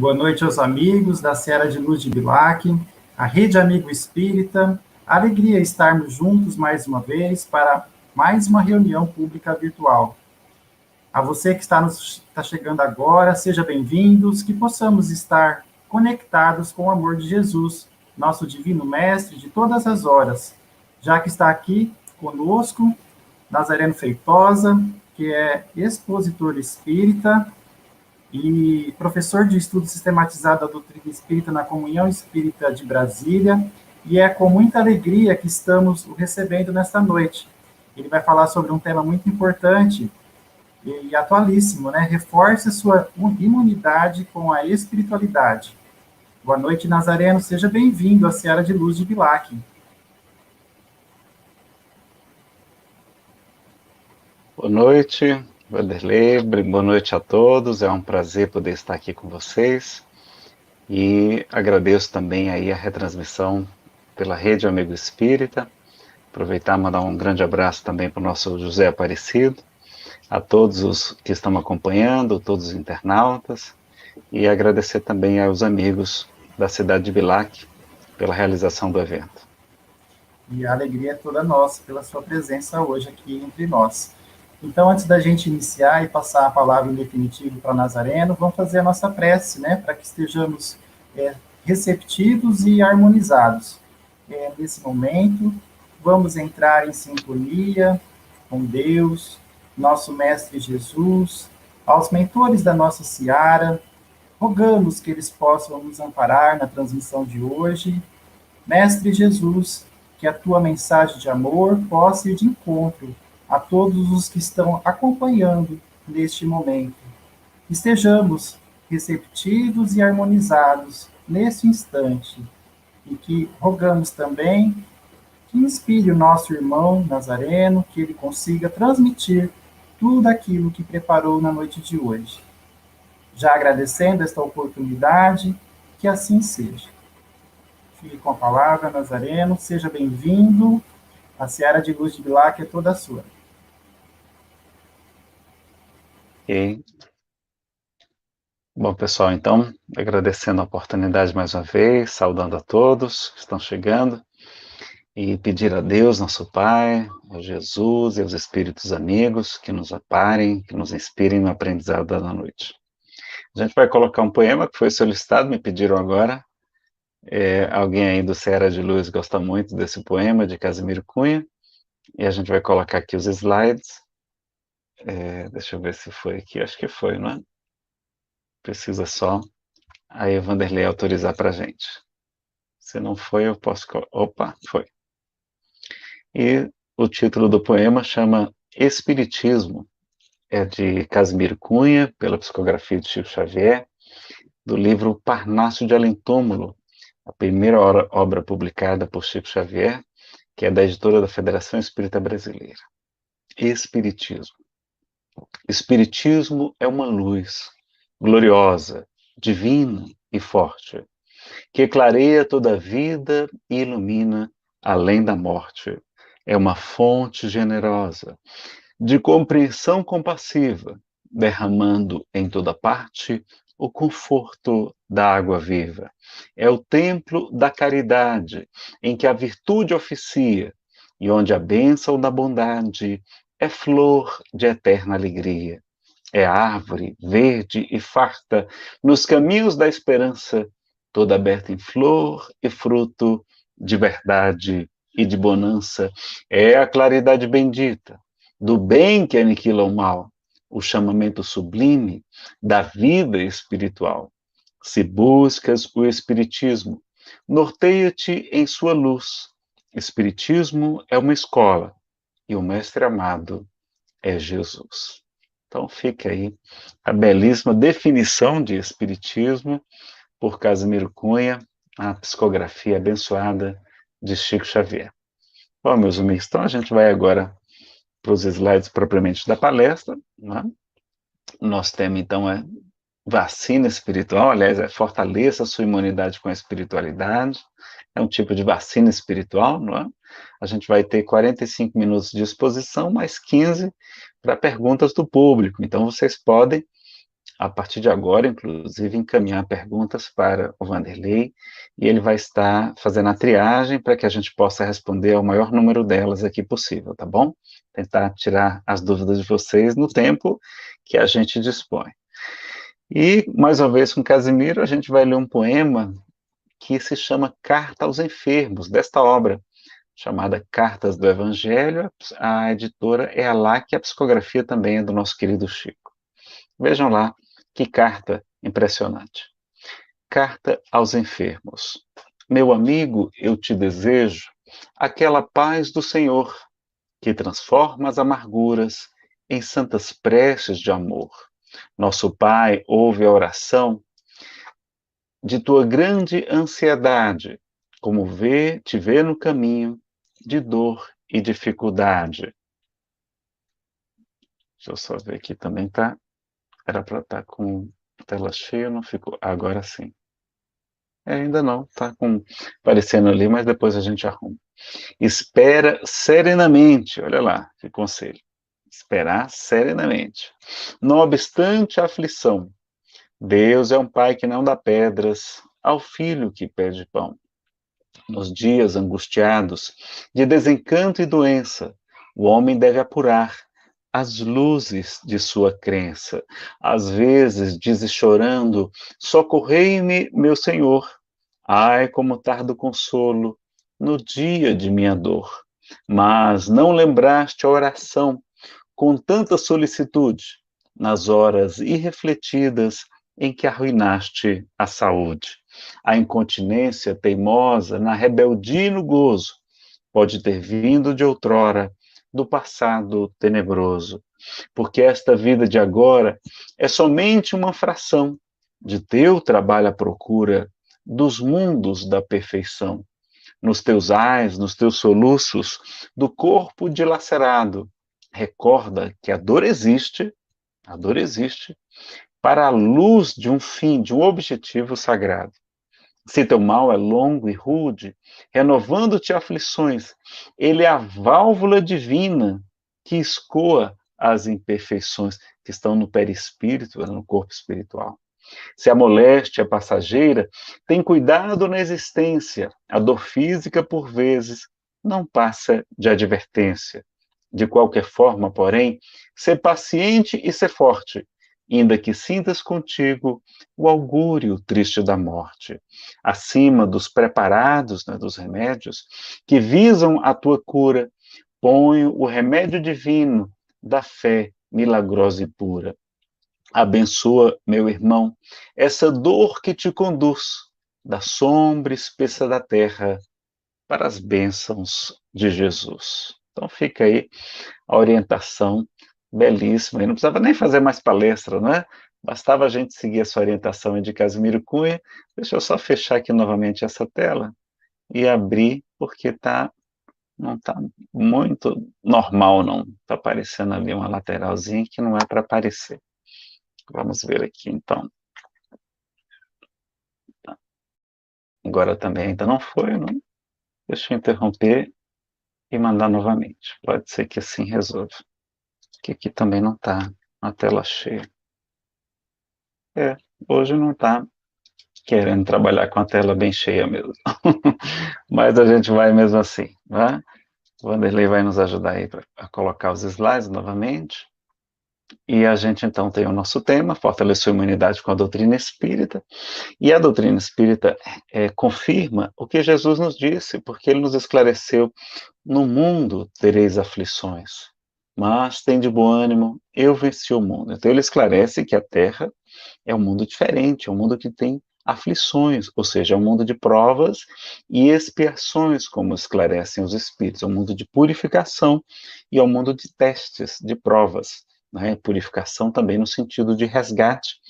Boa noite aos amigos da Seara de Luz de Bilac, a Rede Amigo Espírita. Alegria estarmos juntos mais uma vez para mais uma reunião pública virtual. A você que está chegando agora, seja bem-vindos, que possamos estar conectados com o amor de Jesus, nosso divino mestre de todas as horas, já que está aqui conosco Nazareno Feitosa, que é expositor espírita e professor de estudo sistematizado da doutrina espírita na Comunhão Espírita de Brasília, e é com muita alegria que estamos o recebendo nesta noite. Ele vai falar sobre um tema muito importante e atualíssimo, né? Reforce a sua imunidade com a espiritualidade. Boa noite, Nazareno, seja bem-vindo à Seara de Luz de Bilac. Boa noite, Vanderlei, boa noite a todos, é um prazer poder estar aqui com vocês e agradeço também aí a retransmissão pela Rede Amigo Espírita, aproveitar e mandar um grande abraço também para o nosso José Aparecido, a todos os que estão acompanhando, todos os internautas, e agradecer também aos amigos da cidade de Bilac pela realização do evento. E a alegria é toda nossa pela sua presença hoje aqui entre nós. Então, antes da gente iniciar e passar a palavra em definitivo para Nazareno, vamos fazer a nossa prece, né, para que estejamos receptivos e harmonizados. Nesse momento, vamos entrar em sintonia com Deus, nosso Mestre Jesus, aos mentores da nossa seara, rogamos que eles possam nos amparar na transmissão de hoje. Mestre Jesus, que a tua mensagem de amor possa ir de encontro a todos os que estão acompanhando neste momento. Estejamos receptivos e harmonizados nesse instante, e que rogamos também que inspire o nosso irmão Nazareno, que ele consiga transmitir tudo aquilo que preparou na noite de hoje. Já agradecendo esta oportunidade, que assim seja. Fique com a palavra, Nazareno, seja bem-vindo. A Seara de Luz de Bilac é toda sua. Ok. Bom, pessoal, então, agradecendo a oportunidade mais uma vez, saudando a todos que estão chegando, e pedir a Deus, nosso Pai, a Jesus e aos Espíritos amigos que nos amparem, que nos inspirem no aprendizado da noite. A gente vai colocar um poema que foi solicitado, me pediram agora. Alguém aí do Seara de Luz gosta muito desse poema, de Casimiro Cunha, e a gente vai colocar aqui os slides. Deixa eu ver se foi aqui, acho que foi, não é? Precisa só aí o Vanderlei autorizar para a gente. Se não foi, eu posso... Opa, foi. E o título do poema chama Espiritismo. É de Casimiro Cunha, pela psicografia de Chico Xavier, do livro Parnaso de Além-Túmulo, a primeira obra publicada por Chico Xavier, que é da editora da Federação Espírita Brasileira. Espiritismo. Espiritismo é uma luz gloriosa, divina e forte, que clareia toda a vida e ilumina além da morte. É uma fonte generosa, de compreensão compassiva, derramando em toda parte o conforto da água viva. É o templo da caridade, em que a virtude oficia, e onde a bênção da bondade é flor de eterna alegria. É árvore verde e farta nos caminhos da esperança, toda aberta em flor e fruto de verdade e de bonança. É a claridade bendita do bem que aniquila o mal, o chamamento sublime da vida espiritual. Se buscas o Espiritismo, norteia-te em sua luz. Espiritismo é uma escola e o mestre amado é Jesus. Então fica aí a belíssima definição de Espiritismo por Casimiro Cunha, a psicografia abençoada de Chico Xavier. Bom, meus amigos, então a gente vai agora para os slides propriamente da palestra. Né? O nosso tema, então, é vacina espiritual, aliás, é fortaleça a sua imunidade com a espiritualidade. É um tipo de vacina espiritual, não é? A gente vai ter 45 minutos de exposição, mais 15 para perguntas do público. Então, vocês podem a partir de agora, inclusive, encaminhar perguntas para o Vanderlei, e ele vai estar fazendo a triagem para que a gente possa responder ao maior número delas aqui possível, tá bom? Tentar tirar as dúvidas de vocês no tempo que a gente dispõe. E, mais uma vez, com Casimiro, a gente vai ler um poema que se chama Carta aos Enfermos, desta obra, chamada Cartas do Evangelho. A editora é a LAC, a psicografia também é do nosso querido Chico. Vejam lá que carta impressionante. Carta aos Enfermos. Meu amigo, eu te desejo aquela paz do Senhor que transforma as amarguras em santas preces de amor. Nosso Pai ouve a oração de tua grande ansiedade, como te vê no caminho de dor e dificuldade. Deixa eu só ver aqui também, tá? Era para estar com tela cheia, não ficou. Agora sim. Ainda não, tá aparecendo ali, mas depois a gente arruma. Espera serenamente, olha lá, que conselho. Esperar serenamente. Não obstante a aflição, Deus é um pai que não dá pedras ao filho que pede pão. Nos dias angustiados de desencanto e doença, o homem deve apurar as luzes de sua crença. Às vezes, dize chorando: socorrei-me, meu Senhor. Ai, como tarda o consolo no dia de minha dor. Mas não lembraste a oração com tanta solicitude nas horas irrefletidas em que arruinaste a saúde. A incontinência teimosa na rebeldia e no gozo pode ter vindo de outrora, do passado tenebroso, porque esta vida de agora é somente uma fração de teu trabalho à procura dos mundos da perfeição. Nos teus ais, nos teus soluços, do corpo dilacerado, recorda que a dor existe, para a luz de um fim, de um objetivo sagrado. Se teu mal é longo e rude, renovando-te aflições, ele é a válvula divina que escoa as imperfeições que estão no perispírito, no corpo espiritual. Se a moléstia é passageira, tem cuidado na existência. A dor física, por vezes, não passa de advertência. De qualquer forma, porém, ser paciente e ser forte, ainda que sintas contigo o augúrio triste da morte. Acima dos preparados, né, dos remédios, que visam a tua cura, ponho o remédio divino da fé milagrosa e pura. Abençoa, meu irmão, essa dor que te conduz da sombra espessa da terra para as bênçãos de Jesus. Então fica aí a orientação belíssima. E não precisava nem fazer mais palestra, né? Bastava a gente seguir essa orientação aí de Casimiro Cunha. Deixa eu só fechar aqui novamente essa tela e abrir, porque não está muito normal, não. Está aparecendo ali uma lateralzinha que não é para aparecer. Vamos ver aqui, então. Agora também ainda não foi, não? Deixa eu interromper e mandar novamente. Pode ser que assim resolva. Que aqui também não está a tela cheia. Hoje não está querendo trabalhar com a tela bem cheia mesmo. Mas a gente vai mesmo assim, né? O Vanderlei vai nos ajudar aí a colocar os slides novamente. E a gente então tem o nosso tema, fortalecer a imunidade com a doutrina espírita. E a doutrina espírita confirma o que Jesus nos disse, porque ele nos esclareceu: no mundo tereis aflições, mas tem de bom ânimo, eu venci o mundo. Então ele esclarece que a Terra é um mundo diferente, é um mundo que tem aflições, ou seja, é um mundo de provas e expiações, como esclarecem os espíritos, é um mundo de purificação e é um mundo de testes, de provas. Né? Purificação também no sentido de resgate,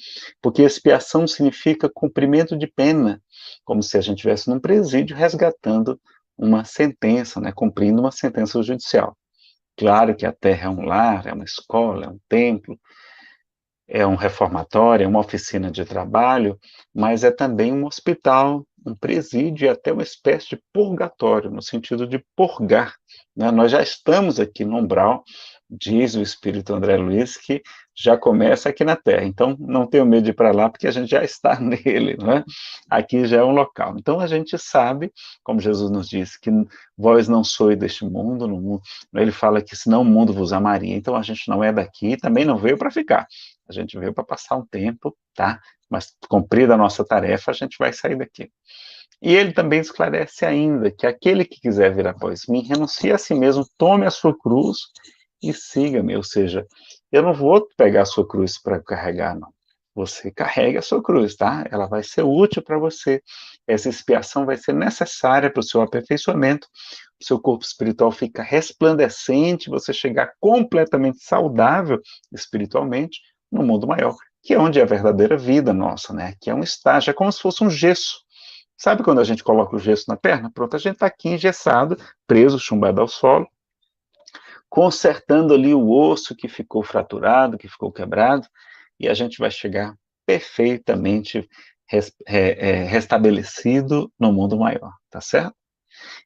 porque expiação significa cumprimento de pena, como se a gente estivesse num presídio resgatando uma sentença, né? Cumprindo uma sentença judicial. Claro que a Terra é um lar, é uma escola, é um templo, é um reformatório, é uma oficina de trabalho, mas é também um hospital, um presídio e até uma espécie de purgatório, no sentido de purgar. Né? Nós já estamos aqui no umbral diz o Espírito André Luiz, que já começa aqui na Terra. Então, não tenho medo de ir para lá, porque a gente já está nele, não é? Aqui já é um local. Então, a gente sabe, como Jesus nos disse, que vós não sois deste mundo, no mundo. Ele fala que senão o mundo vos amaria. Então, a gente não é daqui, também não veio para ficar. A gente veio para passar um tempo, tá? Mas, cumprida a nossa tarefa, a gente vai sair daqui. E ele também esclarece ainda que aquele que quiser vir após mim, renuncie a si mesmo, tome a sua cruz e siga-me. Ou seja, eu não vou pegar a sua cruz para carregar, não. Você carrega a sua cruz, tá? Ela vai ser útil para você. Essa expiação vai ser necessária para o seu aperfeiçoamento, o seu corpo espiritual fica resplandecente, você chegar completamente saudável espiritualmente no mundo maior, que é onde é a verdadeira vida nossa, né? Que é um estágio, é como se fosse um gesso. Sabe quando a gente coloca o gesso na perna? Pronto, a gente está aqui engessado, preso, chumbado ao solo, consertando ali o osso que ficou fraturado, que ficou quebrado, e a gente vai chegar perfeitamente restabelecido no mundo maior, tá certo?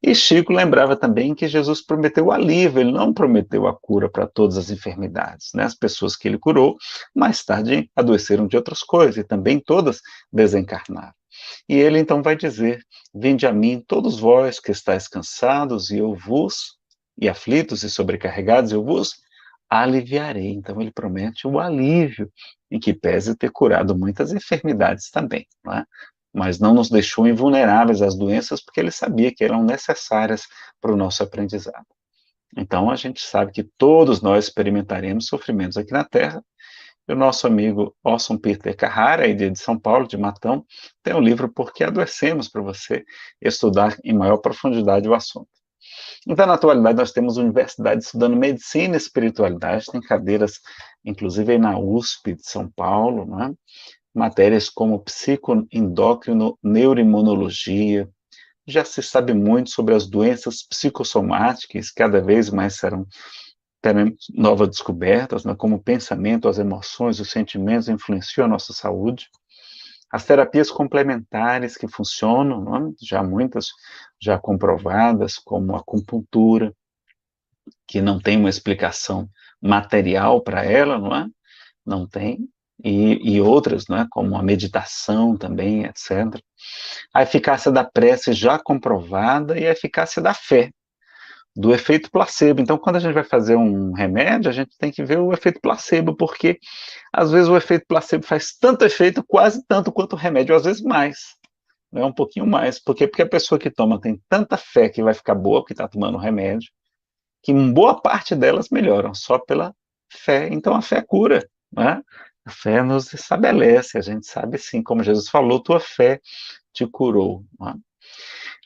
E Chico lembrava também que Jesus prometeu o alívio, ele não prometeu a cura para todas as enfermidades, né? As pessoas que ele curou, mais tarde adoeceram de outras coisas, e também todas desencarnaram. E ele então vai dizer: vinde a mim todos vós que estáis cansados e aflitos e sobrecarregados, eu vos aliviarei. Então ele promete o alívio, em que pese ter curado muitas enfermidades também, não é? Mas não nos deixou invulneráveis às doenças, porque ele sabia que eram necessárias para o nosso aprendizado. Então a gente sabe que todos nós experimentaremos sofrimentos aqui na Terra. E o nosso amigo Orson Peter Carrara, de São Paulo, de Matão, tem um livro Por que Adoecemos, para você estudar em maior profundidade o assunto. Então, na atualidade, nós temos universidades estudando medicina e espiritualidade, tem cadeiras, inclusive, aí na USP de São Paulo, não é? Matérias como psicoendócrino, neuroimunologia. Já se sabe muito sobre as doenças psicossomáticas, cada vez mais serão teremos novas descobertas, né, como o pensamento, as emoções, os sentimentos influenciam a nossa saúde. As terapias complementares que funcionam, não é? Já muitas já comprovadas, como a acupuntura, que não tem uma explicação material para ela, não é? Não tem. E outras, não é? Como a meditação também, etc. A eficácia da prece já comprovada e a eficácia da fé, do efeito placebo. Então, quando a gente vai fazer um remédio, a gente tem que ver o efeito placebo, porque às vezes o efeito placebo faz tanto efeito, quase tanto quanto o remédio, às vezes mais, né? Um pouquinho mais. Por quê? Porque a pessoa que toma tem tanta fé que vai ficar boa, porque está tomando o remédio, que boa parte delas melhoram só pela fé. Então, a fé cura, né? A fé nos estabelece, a gente sabe sim, como Jesus falou, tua fé te curou. Né?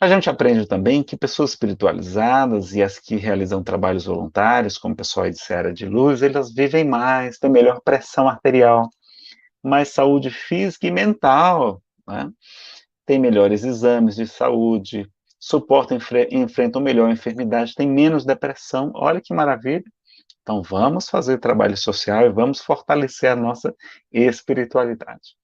A gente aprende também que pessoas espiritualizadas e as que realizam trabalhos voluntários, como o pessoal aí de Seara de Luz, elas vivem mais, têm melhor pressão arterial, mais saúde física e mental, né? Têm melhores exames de saúde, suportam e enfrentam melhor a enfermidade, têm menos depressão. Olha que maravilha! Então vamos fazer trabalho social e vamos fortalecer a nossa espiritualidade.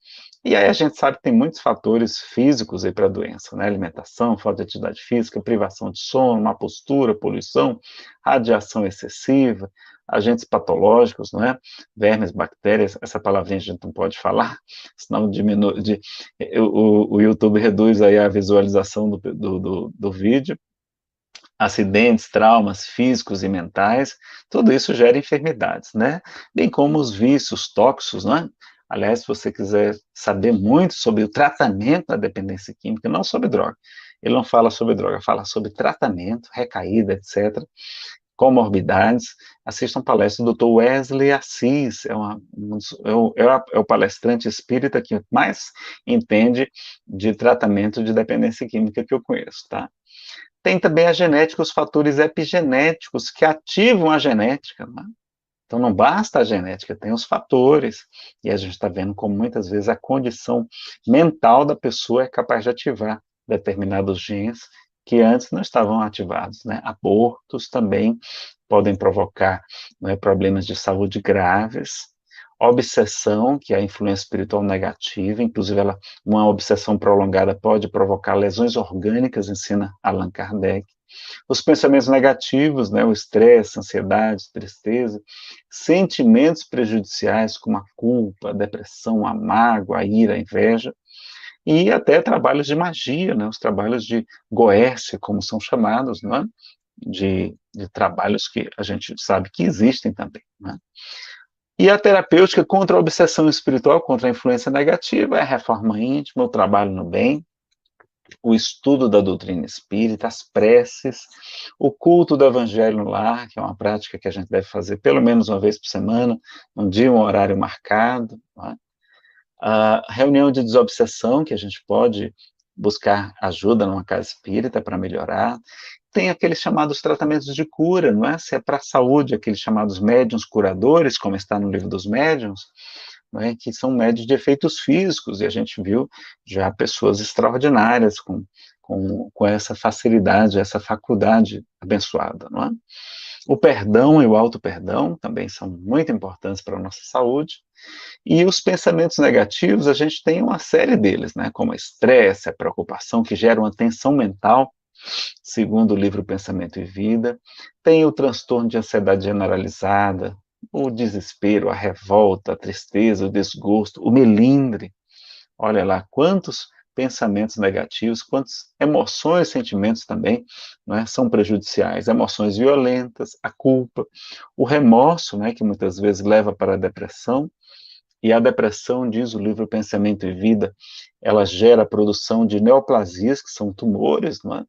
E aí a gente sabe que tem muitos fatores físicos aí para a doença, né? Alimentação, falta de atividade física, privação de sono, má postura, poluição, radiação excessiva, agentes patológicos, não é? Vermes, bactérias, essa palavrinha a gente não pode falar, senão diminui, o YouTube reduz aí a visualização do vídeo. Acidentes, traumas físicos e mentais, tudo isso gera enfermidades, né? Bem como os vícios tóxicos, né? Aliás, se você quiser saber muito sobre o tratamento da dependência química, não sobre droga, ele não fala sobre droga, fala sobre tratamento, recaída, etc., comorbidades, assistam palestra do Dr. Wesley Assis, é o palestrante espírita que mais entende de tratamento de dependência química que eu conheço, tá? Tem também a genética, os fatores epigenéticos que ativam a genética, né? Então não basta a genética, tem os fatores, e a gente está vendo como muitas vezes a condição mental da pessoa é capaz de ativar determinados genes que antes não estavam ativados, né? Abortos também podem provocar, né, problemas de saúde graves, obsessão, que é a influência espiritual negativa, inclusive uma obsessão prolongada pode provocar lesões orgânicas, ensina Allan Kardec. Os pensamentos negativos, né, o estresse, ansiedade, tristeza, sentimentos prejudiciais como a culpa, a depressão, a mágoa, a ira, a inveja, e até trabalhos de magia, né, os trabalhos de Goécia, como são chamados, né, de trabalhos que a gente sabe que existem também, né. E a terapêutica contra a obsessão espiritual, contra a influência negativa, é a reforma íntima, o trabalho no bem, o estudo da doutrina espírita, as preces, o culto do evangelho no lar, que é uma prática que a gente deve fazer pelo menos uma vez por semana, um dia, um horário marcado, né? A reunião de desobsessão, que a gente pode buscar ajuda numa casa espírita para melhorar. Tem aqueles chamados tratamentos de cura, não é? Se é para a saúde, aqueles chamados médiuns curadores, como está no livro dos médiuns, não é? Que são médiuns de efeitos físicos, e a gente viu já pessoas extraordinárias com essa facilidade, essa faculdade abençoada, não é? O perdão e o auto-perdão também são muito importantes para a nossa saúde. E os pensamentos negativos, a gente tem uma série deles, né? Como o estresse, a preocupação, que gera uma tensão mental, segundo o livro Pensamento e Vida. Tem o transtorno de ansiedade generalizada, o desespero, a revolta, a tristeza, o desgosto, o melindre. Olha lá, quantos pensamentos negativos, quantas emoções, sentimentos também, né, são prejudiciais. Emoções violentas, a culpa, o remorso, né, que muitas vezes leva para a depressão, e a depressão, diz o livro Pensamento e Vida, ela gera a produção de neoplasias, que são tumores, não é?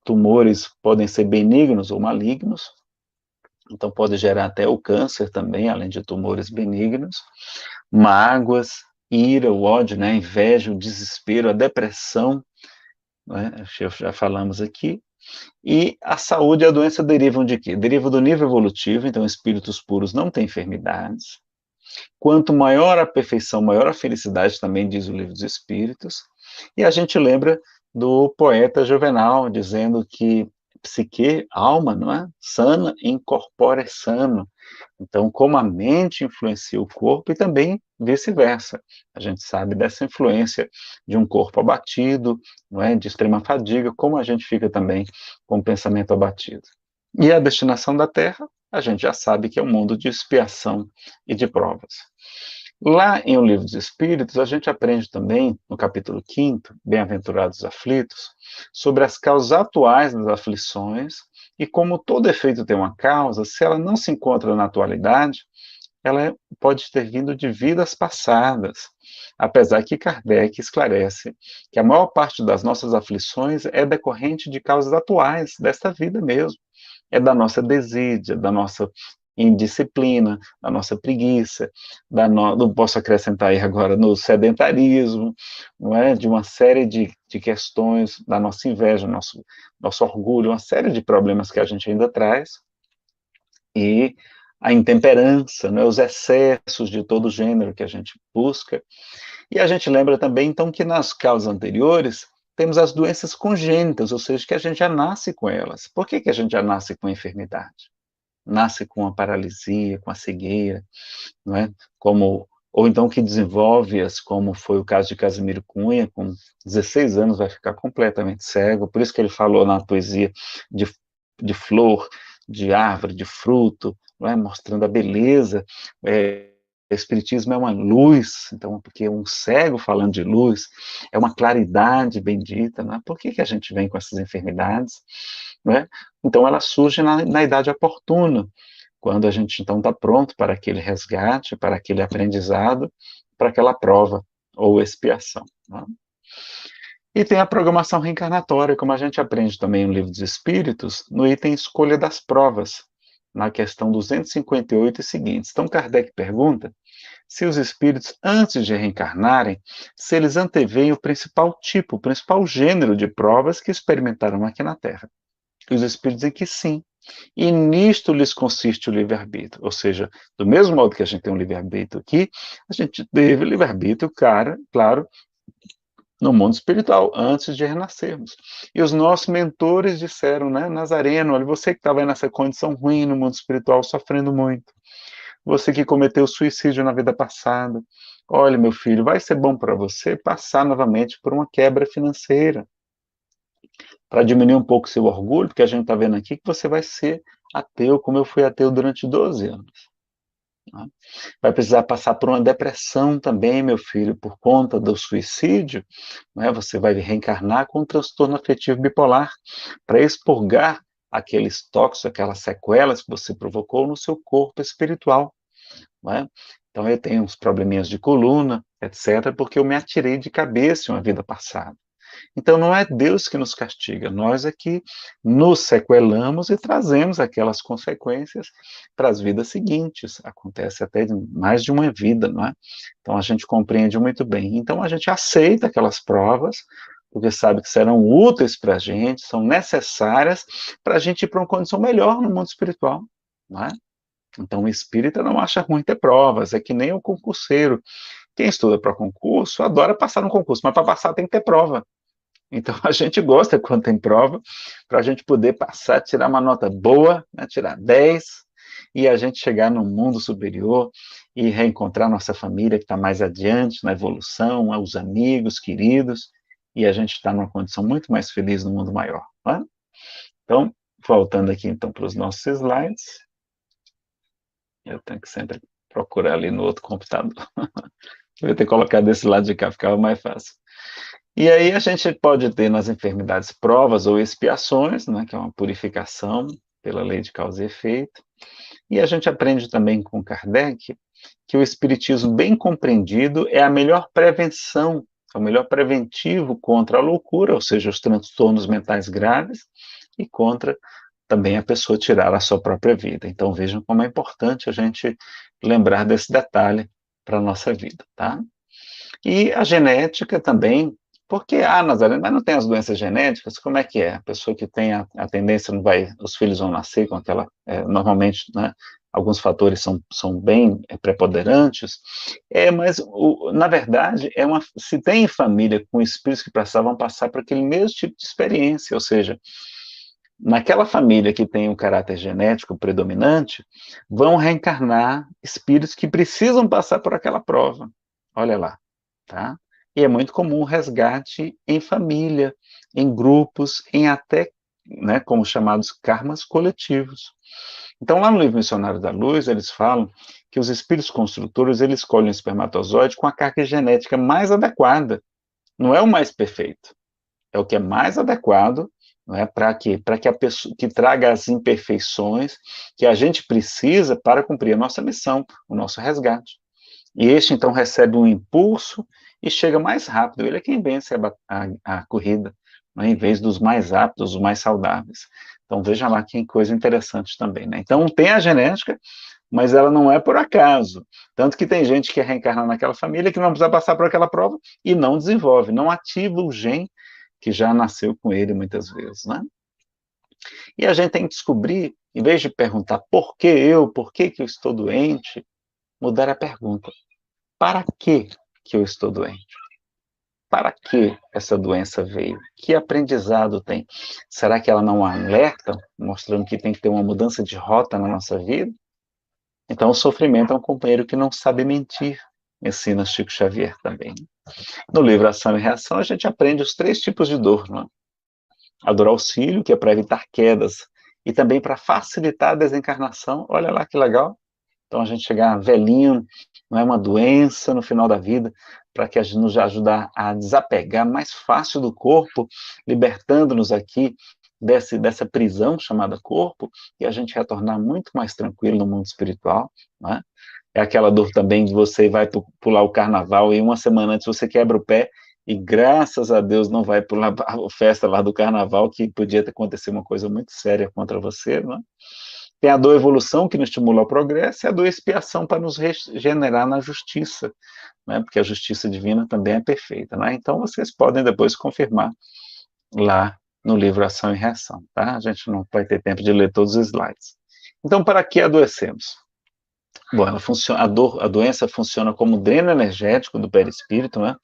Tumores podem ser benignos ou malignos, então pode gerar até o câncer também, além de tumores benignos, mágoas, ira, o ódio, né? A inveja, o desespero, a depressão, né? Já falamos aqui. E a saúde e a doença derivam de quê? Derivam do nível evolutivo, então espíritos puros não têm enfermidades. Quanto maior a perfeição, maior a felicidade, também diz o livro dos Espíritos. E a gente lembra do poeta Juvenal, dizendo que psique, alma, não é? Sana in corpore sano. Então, como a mente influencia o corpo e também vice-versa. A gente sabe dessa influência de um corpo abatido, não é? De extrema fadiga, como a gente fica também com o pensamento abatido. E a destinação da Terra, a gente já sabe que é um mundo de expiação e de provas. Lá em O Livro dos Espíritos, a gente aprende também, no capítulo 5º, Bem-aventurados os aflitos, sobre as causas atuais das aflições e como todo efeito tem uma causa, se ela não se encontra na atualidade, ela pode ter vindo de vidas passadas. Apesar que Kardec esclarece que a maior parte das nossas aflições é decorrente de causas atuais, desta vida mesmo. É da nossa desídia, da nossa indisciplina, da nossa preguiça, não posso acrescentar aí agora no sedentarismo, não é? De uma série de questões, da nossa inveja, nosso orgulho, uma série de problemas que a gente ainda traz, e a intemperança, né, os excessos de todo gênero que a gente busca. E a gente lembra também, então, que nas causas anteriores temos as doenças congênitas, ou seja, que a gente já nasce com elas. Por que que a gente já nasce com a enfermidade? Nasce com a paralisia, com a cegueira, não é? Ou então que desenvolve-as, como foi o caso de Casimiro Cunha, com 16 anos vai ficar completamente cego, por isso que ele falou na poesia de, de flor, de árvore, de fruto, não é? Mostrando a beleza. O Espiritismo é uma luz, então, porque um cego falando de luz é uma claridade bendita, não é? Por que que a gente vem com essas enfermidades, não é? Então, ela surge na idade oportuna, quando a gente, então, está pronto para aquele resgate, para aquele aprendizado, para aquela prova ou expiação, não é? E tem a programação reencarnatória, como a gente aprende também no Livro dos Espíritos, no item Escolha das Provas, na questão 258 e seguintes. Então, Kardec pergunta se os espíritos, antes de reencarnarem, se eles anteveem o principal tipo, o principal gênero de provas que experimentaram aqui na Terra. E os espíritos dizem que sim. E nisto lhes consiste o livre-arbítrio. Ou seja, do mesmo modo que a gente tem um livre-arbítrio aqui, a gente teve livre-arbítrio, claro, no mundo espiritual, antes de renascermos. E os nossos mentores disseram, né, Nazareno, olha, você que estava nessa condição ruim no mundo espiritual, sofrendo muito, você que cometeu suicídio na vida passada, olha, meu filho, vai ser bom para você passar novamente por uma quebra financeira. para diminuir um pouco seu orgulho, porque a gente está vendo aqui que você vai ser ateu, como eu fui ateu durante 12 anos. Né? Vai precisar passar por uma depressão também, meu filho, por conta do suicídio. Né? Você vai reencarnar com um transtorno afetivo bipolar para expurgar aqueles tóxicos, aquelas sequelas que você provocou no seu corpo espiritual. Né? Então, eu tenho uns probleminhas de coluna, etc., porque eu me atirei de cabeça em uma vida passada. Então, não é Deus que nos castiga, nós é que nos sequelamos e trazemos aquelas consequências para as vidas seguintes. Acontece até mais de uma vida, não é? Então, a gente compreende muito bem. Então, a gente aceita aquelas provas, porque sabe que serão úteis para a gente, são necessárias para a gente ir para uma condição melhor no mundo espiritual, não é? Então, o espírita não acha ruim ter provas, é que nem o concurseiro. Quem estuda para concurso adora passar no concurso, mas para passar tem que ter prova. Então, a gente gosta quando tem prova, para a gente poder passar, tirar uma nota boa, né, tirar 10, e a gente chegar no mundo superior e reencontrar nossa família que está mais adiante na evolução, os amigos queridos, e a gente está numa condição muito mais feliz no mundo maior. Né? Então, voltando aqui então para os nossos slides, eu tenho que sempre procurar ali no outro computador. Eu ia ter colocado desse lado de cá, ficava mais fácil. E aí a gente pode ter nas enfermidades provas ou expiações, né, que é uma purificação pela lei de causa e efeito. E a gente aprende também com Kardec que o espiritismo bem compreendido é a melhor prevenção, é o melhor preventivo contra a loucura, ou seja, os transtornos mentais graves, e contra também a pessoa tirar a sua própria vida. Então vejam como é importante a gente lembrar desse detalhe para a nossa vida, tá? E a genética também, porque, Nazaré, mas não tem as doenças genéticas, como é que é? A pessoa que tem a tendência, não vai, os filhos vão nascer com aquela, normalmente, né, alguns fatores são bem preponderantes, mas, na verdade, se tem família com espíritos que precisavam passar por aquele mesmo tipo de experiência, ou seja, naquela família que tem um caráter genético predominante, vão reencarnar espíritos que precisam passar por aquela prova. Olha lá, tá? E é muito comum o resgate em família, em grupos, em até, né, como chamados karmas coletivos. Então, lá no livro Missionário da Luz, eles falam que os espíritos construtores, eles escolhem o espermatozoide com a carga genética mais adequada. Não é o mais perfeito, é o que é mais adequado, né, para quê? Para que a pessoa que traga as imperfeições que a gente precisa para cumprir a nossa missão, o nosso resgate. E este, então, recebe um impulso e chega mais rápido. Ele é quem vence a corrida, né, em vez dos mais aptos, os mais saudáveis. Então, veja lá que coisa interessante também. Né? Então, tem a genética, mas ela não é por acaso. Tanto que tem gente que reencarna naquela família que não precisa passar por aquela prova e não desenvolve, não ativa o gene que já nasceu com ele muitas vezes, né? E a gente tem que descobrir, em vez de perguntar por que eu estou doente, mudar a pergunta. Para que eu estou doente? Para que essa doença veio? Que aprendizado tem? Será que ela não alerta, mostrando que tem que ter uma mudança de rota na nossa vida? Então, o sofrimento é um companheiro que não sabe mentir, ensina Chico Xavier também. No livro Ação e Reação, a gente aprende os 3 tipos de dor, não é? A dor auxílio, que é para evitar quedas, e também para facilitar a desencarnação. Olha lá que legal. Então, a gente chegar velhinho, não é uma doença no final da vida, para que a gente nos ajudar a desapegar mais fácil do corpo, libertando-nos aqui dessa prisão chamada corpo, e a gente retornar muito mais tranquilo no mundo espiritual, né? É aquela dor também de você vai pular o carnaval e uma semana antes você quebra o pé e graças a Deus não vai pular a festa lá do carnaval, que podia ter acontecido uma coisa muito séria contra você, né? Tem a dor evolução, que nos estimula ao progresso, e a dor expiação, para nos regenerar na justiça, né? Porque a justiça divina também é perfeita. Né? Então, vocês podem depois confirmar lá no livro Ação e Reação. Tá? A gente não vai ter tempo de ler todos os slides. Então, para que adoecemos? Bom, a doença funciona como dreno energético do perispírito, né?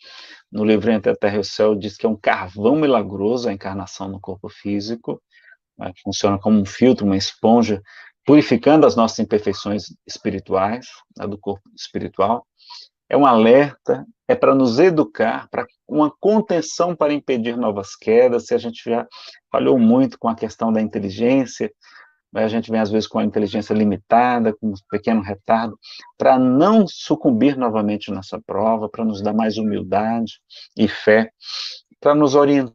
No livro Entre a Terra e o Céu diz que é um carvão milagroso a encarnação no corpo físico, né? Funciona como um filtro, uma esponja, purificando as nossas imperfeições espirituais, né, do corpo espiritual. é um alerta, é para nos educar, para uma contenção para impedir novas quedas. Se a gente já falhou muito com a questão da inteligência, a gente vem às vezes com a inteligência limitada, com um pequeno retardo, para não sucumbir novamente nessa prova, para nos dar mais humildade e fé, para nos orientar,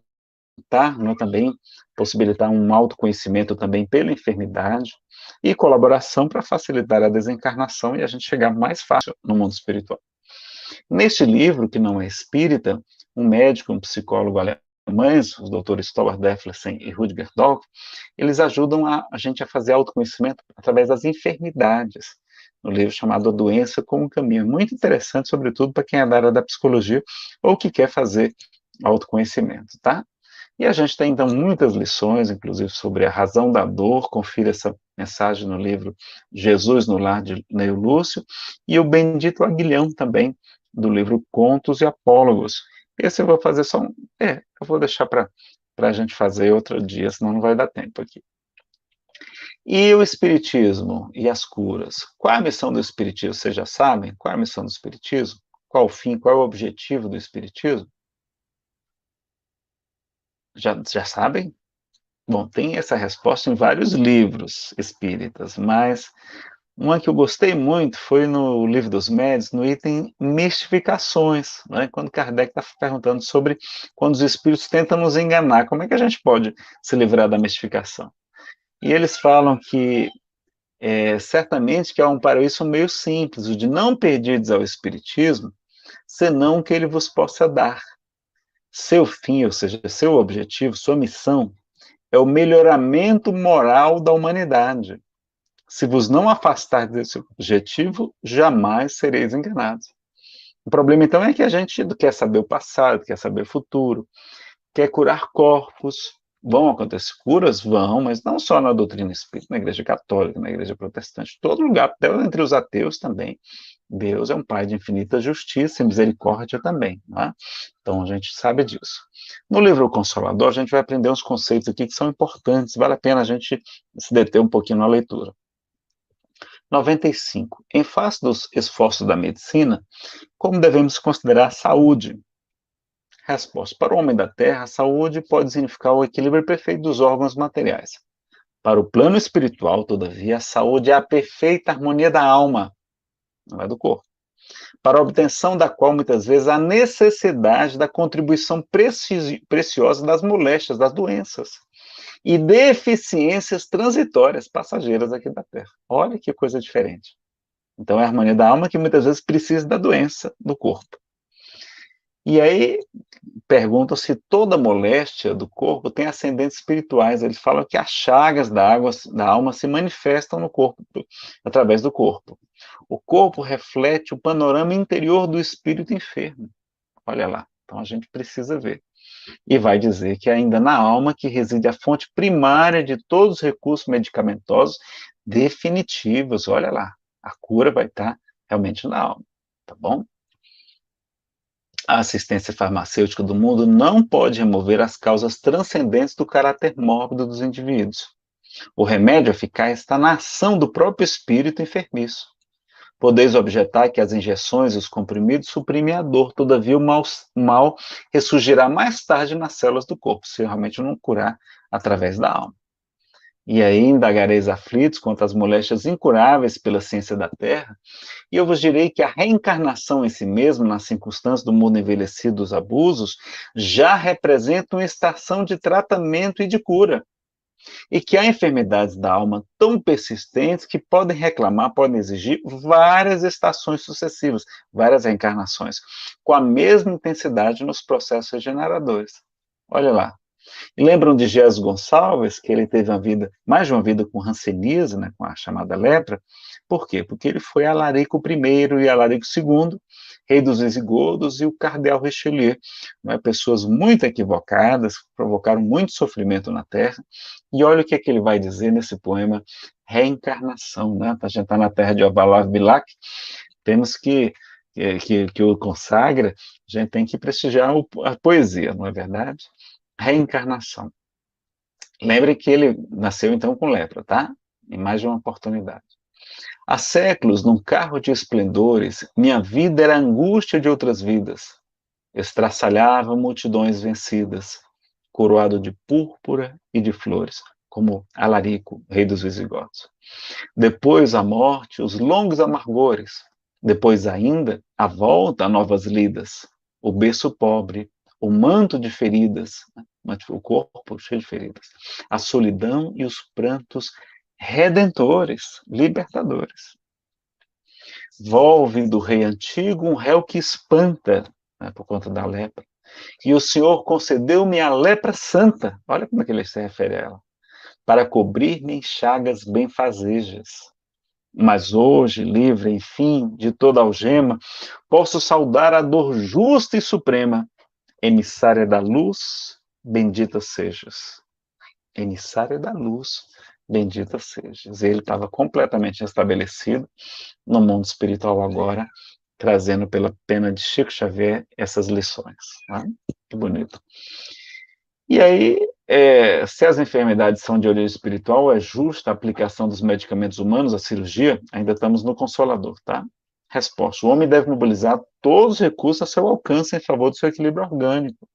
né, também, possibilitar um autoconhecimento também pela enfermidade, e colaboração para facilitar a desencarnação e a gente chegar mais fácil no mundo espiritual. Neste livro, que não é espírita, um médico, um psicólogo alemães, os doutores Stowart Deflersen e Rudger Dolk, eles ajudam a gente a fazer autoconhecimento através das enfermidades, no livro chamado A Doença como um Caminho. Muito interessante, sobretudo para quem é da área da psicologia ou que quer fazer autoconhecimento, tá? E a gente tem, então, muitas lições, inclusive, sobre a razão da dor. Confira essa mensagem no livro Jesus no Lar, de Neil Lúcio, e o Bendito Aguilhão, também, do livro Contos e Apólogos. Esse eu vou fazer só um... eu vou deixar para a gente fazer outro dia, senão não vai dar tempo aqui. E o Espiritismo e as curas? Qual é a missão do Espiritismo? Vocês já sabem? Qual é a missão do Espiritismo? Qual o fim, qual é o objetivo do Espiritismo? Já sabem? Bom, tem essa resposta em vários livros espíritas, mas uma que eu gostei muito foi no Livro dos Médiuns, no item Mistificações, né? Quando Kardec está perguntando sobre quando os espíritos tentam nos enganar, como é que a gente pode se livrar da mistificação? E eles falam que, certamente, que há um para isso meio simples, o de não perdides ao Espiritismo, senão que ele vos possa dar. Seu fim, ou seja, seu objetivo, sua missão, é o melhoramento moral da humanidade. Se vos não afastar desse objetivo, jamais sereis enganados. O problema, então, é que a gente quer saber o passado, quer saber o futuro, quer curar corpos. Vão acontecer curas? Vão, mas não só na doutrina espírita, na igreja católica, na igreja protestante, todo lugar, até entre os ateus também. Deus é um Pai de infinita justiça e misericórdia também, não é? Então a gente sabe disso. No livro O Consolador, a gente vai aprender uns conceitos aqui que são importantes, vale a pena a gente se deter um pouquinho na leitura. 95. Em face dos esforços da medicina, como devemos considerar a saúde? Resposta. Para o homem da Terra, a saúde pode significar o equilíbrio perfeito dos órgãos materiais. Para o plano espiritual, todavia, a saúde é a perfeita harmonia da alma, não é do corpo, para a obtenção da qual, muitas vezes, há necessidade da contribuição preciosa das moléstias, das doenças e deficiências transitórias, passageiras aqui da Terra. Olha que coisa diferente. Então, é a harmonia da alma que muitas vezes precisa da doença do corpo. E aí, perguntam se toda moléstia do corpo tem ascendentes espirituais. Eles falam que as chagas da alma se manifestam no corpo, através do corpo. O corpo reflete o panorama interior do espírito enfermo. Olha lá, então a gente precisa ver. E vai dizer que é ainda na alma que reside a fonte primária de todos os recursos medicamentosos definitivos. Olha lá, a cura vai estar realmente na alma, tá bom? A assistência farmacêutica do mundo não pode remover as causas transcendentes do caráter mórbido dos indivíduos. O remédio eficaz está na ação do próprio espírito enfermiço. Podeis objetar que as injeções e os comprimidos suprimem a dor, todavia o mal ressurgirá mais tarde nas células do corpo, se realmente não curar através da alma. E aí indagareis aflitos quanto às moléstias incuráveis pela ciência da terra, e eu vos direi que a reencarnação em si mesmo, nas circunstâncias do mundo envelhecido dos abusos, já representa uma estação de tratamento e de cura. E que há enfermidades da alma tão persistentes que podem reclamar, podem exigir várias estações sucessivas, várias reencarnações, com a mesma intensidade nos processos regeneradores. Olha lá. E lembram de Jesus Gonçalves, que ele teve uma vida, mais de uma vida com hanseníase, né, com a chamada lepra? Por quê? Porque ele foi Alarico I e Alarico II, rei dos visigodos, e o cardeal Richelieu, né, pessoas muito equivocadas, provocaram muito sofrimento na Terra. E olha o que é que ele vai dizer nesse poema Reencarnação, né? A gente está na terra de Ovalav Bilac, temos que o consagra, a gente tem que prestigiar a poesia, não é verdade? Reencarnação. Lembre que ele nasceu então com lepra, tá? Em mais de uma oportunidade. Há séculos, num carro de esplendores, minha vida era a angústia de outras vidas. Estraçalhava multidões vencidas, coroado de púrpura e de flores, como Alarico, rei dos Visigodos. Depois a morte, os longos amargores. Depois ainda, a volta a novas lidas. O berço pobre, o manto de feridas, o corpo cheio de feridas. A solidão e os prantos redentores, libertadores. Volve do rei antigo um réu que espanta, né, por conta da lepra. E o Senhor concedeu-me a lepra santa. Olha como é que ele se refere a ela. Para cobrir-me em chagas benfazejas. Mas hoje, livre, enfim, de toda algema, posso saudar a dor justa e suprema, emissária da luz, bendita sejas. Emissária da luz, bendita sejas. Ele estava completamente estabelecido no mundo espiritual agora, trazendo pela pena de Chico Xavier essas lições. Né? Que bonito. E aí, se as enfermidades são de origem espiritual, é justa a aplicação dos medicamentos humanos, a cirurgia? Ainda estamos no Consolador, tá? Resposta: o homem deve mobilizar todos os recursos a seu alcance em favor do seu equilíbrio orgânico.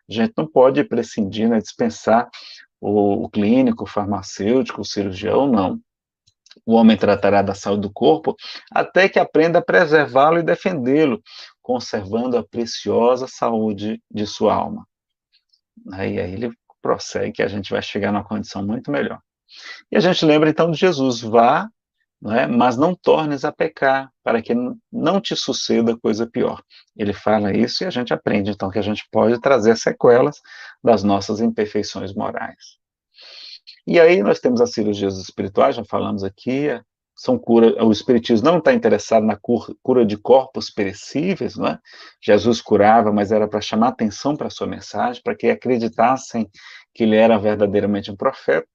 A gente não pode prescindir, né, dispensar o clínico, o farmacêutico, o cirurgião, não. O homem tratará da saúde do corpo até que aprenda a preservá-lo e defendê-lo, conservando a preciosa saúde de sua alma. Aí ele prossegue que a gente vai chegar numa condição muito melhor. E a gente lembra então de Jesus: vá, não é? Mas não tornes a pecar, para que não te suceda coisa pior. Ele fala isso e a gente aprende então que a gente pode trazer sequelas das nossas imperfeições morais. E aí nós temos as cirurgias espirituais, já falamos aqui, são cura, o espiritismo não está interessado na cura de corpos perecíveis, não é? Jesus curava, mas era para chamar atenção para a sua mensagem, para que acreditassem que ele era verdadeiramente um profeta.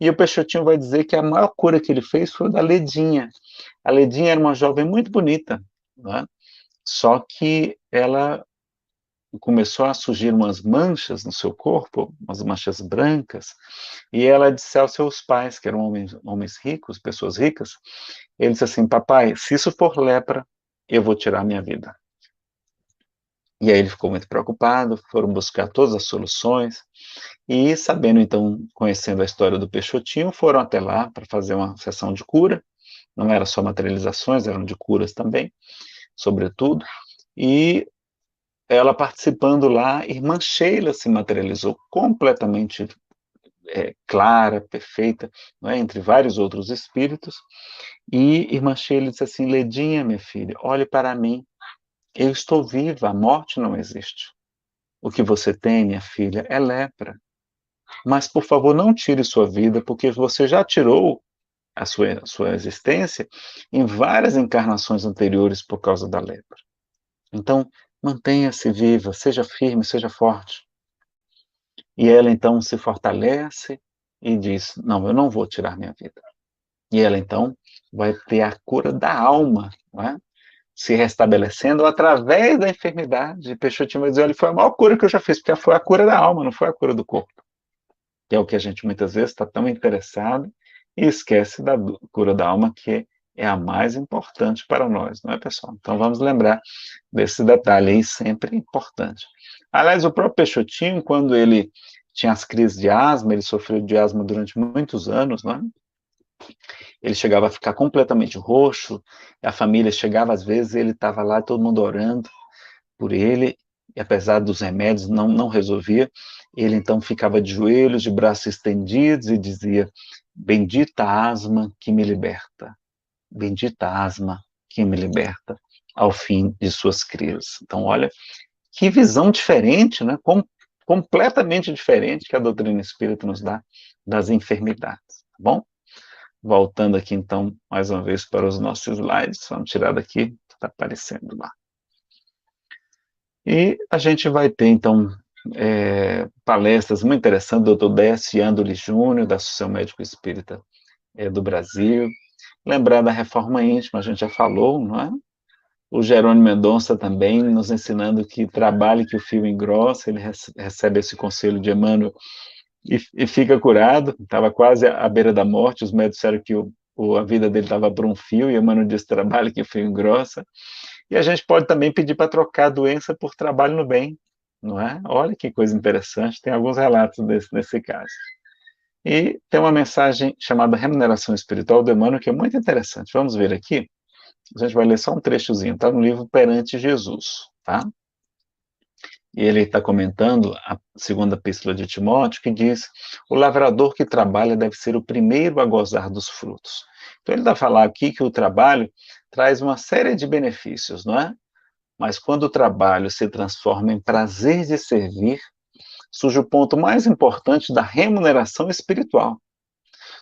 E o Peixotinho vai dizer que a maior cura que ele fez foi da Ledinha. A Ledinha era uma jovem muito bonita, não é? Só que ela começou a surgir umas manchas no seu corpo, umas manchas brancas, e ela disse aos seus pais, que eram homens ricos, pessoas ricas, ele disse assim: papai, se isso for lepra, eu vou tirar minha vida. E aí ele ficou muito preocupado, foram buscar todas as soluções, e sabendo então, conhecendo a história do Peixotinho, foram até lá para fazer uma sessão de cura, não era só materializações, eram de curas também, sobretudo, e ela participando lá, irmã Sheila se materializou completamente clara, perfeita, não é? Entre vários outros espíritos, e irmã Sheila disse assim: Ledinha, minha filha, olhe para mim, eu estou viva, a morte não existe. O que você tem, minha filha, é lepra. Mas, por favor, não tire sua vida, porque você já tirou a sua existência em várias encarnações anteriores por causa da lepra. Então, mantenha-se viva, seja firme, seja forte. E ela então se fortalece e diz: não, eu não vou tirar minha vida. E ela então vai ter a cura da alma, não é? Se restabelecendo através da enfermidade. Peixotinho vai dizer: olha, foi a maior cura que eu já fiz, porque foi a cura da alma, não foi a cura do corpo. Que é o que a gente muitas vezes está tão interessado e esquece da cura da alma, que é a mais importante para nós, não é, pessoal? Então vamos lembrar desse detalhe aí, sempre importante. Aliás, o próprio Peixotinho, quando ele tinha as crises de asma, ele sofreu de asma durante muitos anos, não é? Ele chegava a ficar completamente roxo, a família chegava às vezes, ele estava lá, todo mundo orando por ele, e apesar dos remédios, não resolvia. Ele então ficava de joelhos, de braços estendidos e dizia: bendita asma que me liberta, bendita asma que me liberta ao fim de suas crises. Então, olha, que visão diferente, né? Completamente diferente que a doutrina espírita nos dá das enfermidades, tá bom? Voltando aqui, então, mais uma vez para os nossos slides, vamos tirar daqui, está aparecendo lá. E a gente vai ter, então, palestras muito interessantes do Dr. Décio Andoli Júnior, da Associação Médico Espírita do Brasil. Lembrar da reforma íntima, a gente já falou, não é? O Jerônimo Mendonça também nos ensinando que trabalhe que o fio engrossa, ele recebe esse conselho de Emmanuel e fica curado, estava quase à beira da morte, os médicos disseram que o a vida dele estava por um fio, e Emmanuel diz trabalho que fio engrossa. E a gente pode também pedir para trocar a doença por trabalho no bem, não é? Olha que coisa interessante, tem alguns relatos nesse caso. E tem uma mensagem chamada Remuneração Espiritual do Emmanuel, que é muito interessante. Vamos ver aqui. A gente vai ler só um trechozinho, está no livro Perante Jesus, tá? E ele está comentando a segunda epístola de Timóteo, que diz: o lavrador que trabalha deve ser o primeiro a gozar dos frutos. Então ele está falando aqui que o trabalho traz uma série de benefícios, não é? Mas quando o trabalho se transforma em prazer de servir, surge o ponto mais importante da remuneração espiritual.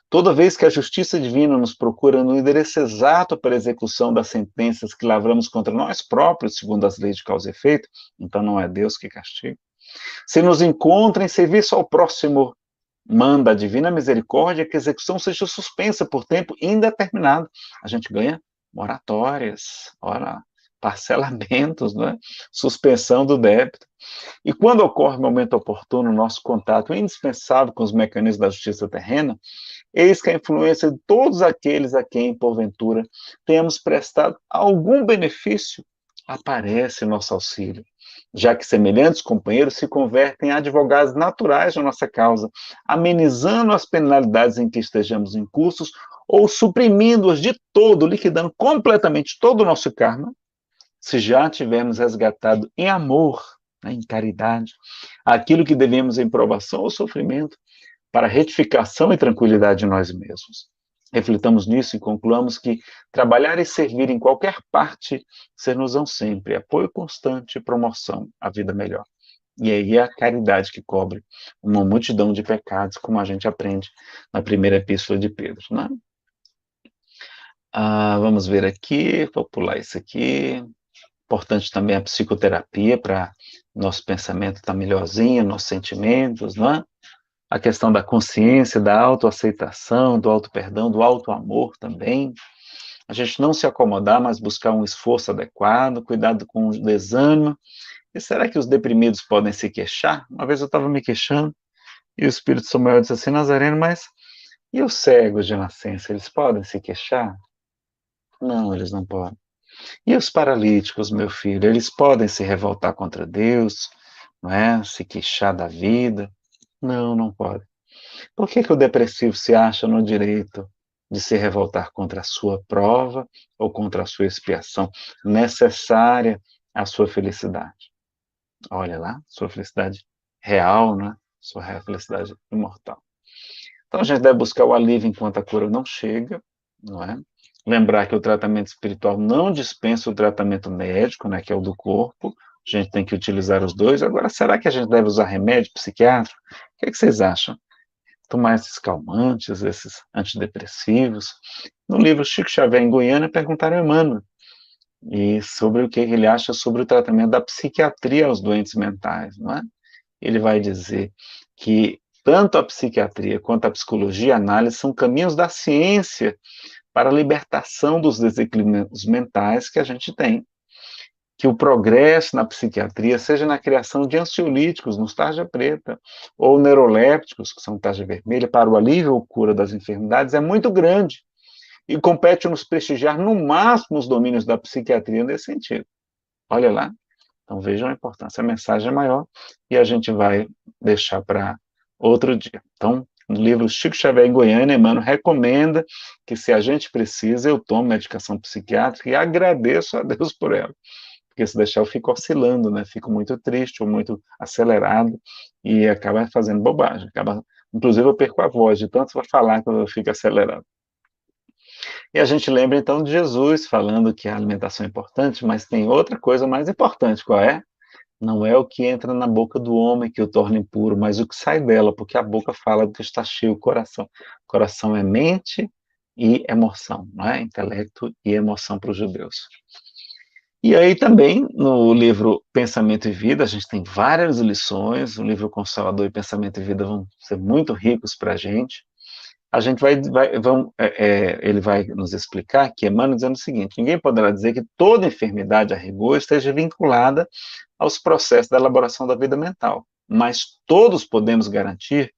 Toda vez que a justiça divina nos procura no endereço exato para a execução das sentenças que lavramos contra nós próprios, segundo as leis de causa e efeito, então não é Deus que castiga. Se nos encontra em serviço ao próximo, manda a divina misericórdia que a execução seja suspensa por tempo indeterminado. A gente ganha moratórias, ora, parcelamentos, né? Suspensão do débito. E quando ocorre o momento oportuno, nosso contato indispensável com os mecanismos da justiça terrena, eis que a influência de todos aqueles a quem, porventura, tenhamos prestado algum benefício, aparece em nosso auxílio, já que semelhantes companheiros se convertem em advogados naturais da nossa causa, amenizando as penalidades em que estejamos incursos ou suprimindo-as de todo, liquidando completamente todo o nosso karma, se já tivermos resgatado em amor, né, em caridade, aquilo que devemos em provação ou sofrimento, para retificação e tranquilidade de nós mesmos. Reflitamos nisso e concluamos que trabalhar e servir em qualquer parte ser-nos-ão sempre apoio constante e promoção à vida melhor. E aí é a caridade que cobre uma multidão de pecados, como a gente aprende na primeira epístola de Pedro, né? Vamos ver aqui, vou pular isso aqui. Importante também a psicoterapia para nosso pensamento estar melhorzinho, nossos sentimentos, né? A questão da consciência, da autoaceitação, do auto-perdão, do auto-amor também. A gente não se acomodar, mas buscar um esforço adequado, cuidado com o desânimo. E será que os deprimidos podem se queixar? Uma vez eu estava me queixando e o Espírito Samuel disse assim: Nazareno, mas e os cegos de nascença, eles podem se queixar? Não, eles não podem. E os paralíticos, meu filho, eles podem se revoltar contra Deus, não é? Se queixar da vida? Não, não podem. Por que o depressivo se acha no direito de se revoltar contra a sua prova ou contra a sua expiação necessária à sua felicidade? Olha lá, sua felicidade real, né? Sua felicidade imortal. Então a gente deve buscar o alívio enquanto a cura não chega, não é? Lembrar que o tratamento espiritual não dispensa o tratamento médico, né, que é o do corpo. A gente tem que utilizar os dois. Agora, será que a gente deve usar remédio psiquiátrico? O que vocês acham? Tomar esses calmantes, esses antidepressivos? No livro Chico Xavier em Goiânia, perguntaram a Emmanuel e sobre o que ele acha sobre o tratamento da psiquiatria aos doentes mentais, não é? Ele vai dizer que tanto a psiquiatria quanto a psicologia e a análise são caminhos da ciência para a libertação dos desequilíbrios mentais que a gente tem. Que o progresso na psiquiatria seja na criação de ansiolíticos, nos tarja preta, ou neurolépticos, que são tarja vermelha, para o alívio ou cura das enfermidades, é muito grande. E compete-nos prestigiar no máximo os domínios da psiquiatria nesse sentido. Olha lá. Então vejam a importância. A mensagem é maior e a gente vai deixar para outro dia. Então, no livro Chico Xavier em Goiânia, Emmanuel recomenda que, se a gente precisa, eu tomo medicação psiquiátrica e agradeço a Deus por ela. Porque se deixar eu fico oscilando, né? Fico muito triste ou muito acelerado e acaba fazendo bobagem. Inclusive eu perco a voz de tanto falar quando eu fico acelerado. E a gente lembra então de Jesus falando que a alimentação é importante, mas tem outra coisa mais importante, qual é? Não é o que entra na boca do homem que o torna impuro, mas o que sai dela, porque a boca fala do que está cheio o coração. O coração é mente e emoção, não é? Intelecto e emoção para os judeus. E aí também, no livro Pensamento e Vida, a gente tem várias lições, o livro Consolador e Pensamento e Vida vão ser muito ricos para a gente. A gente ele vai nos explicar que Emmanuel dizendo o seguinte: ninguém poderá dizer que toda enfermidade a rigor esteja vinculada aos processos da elaboração da vida mental, mas todos podemos garantir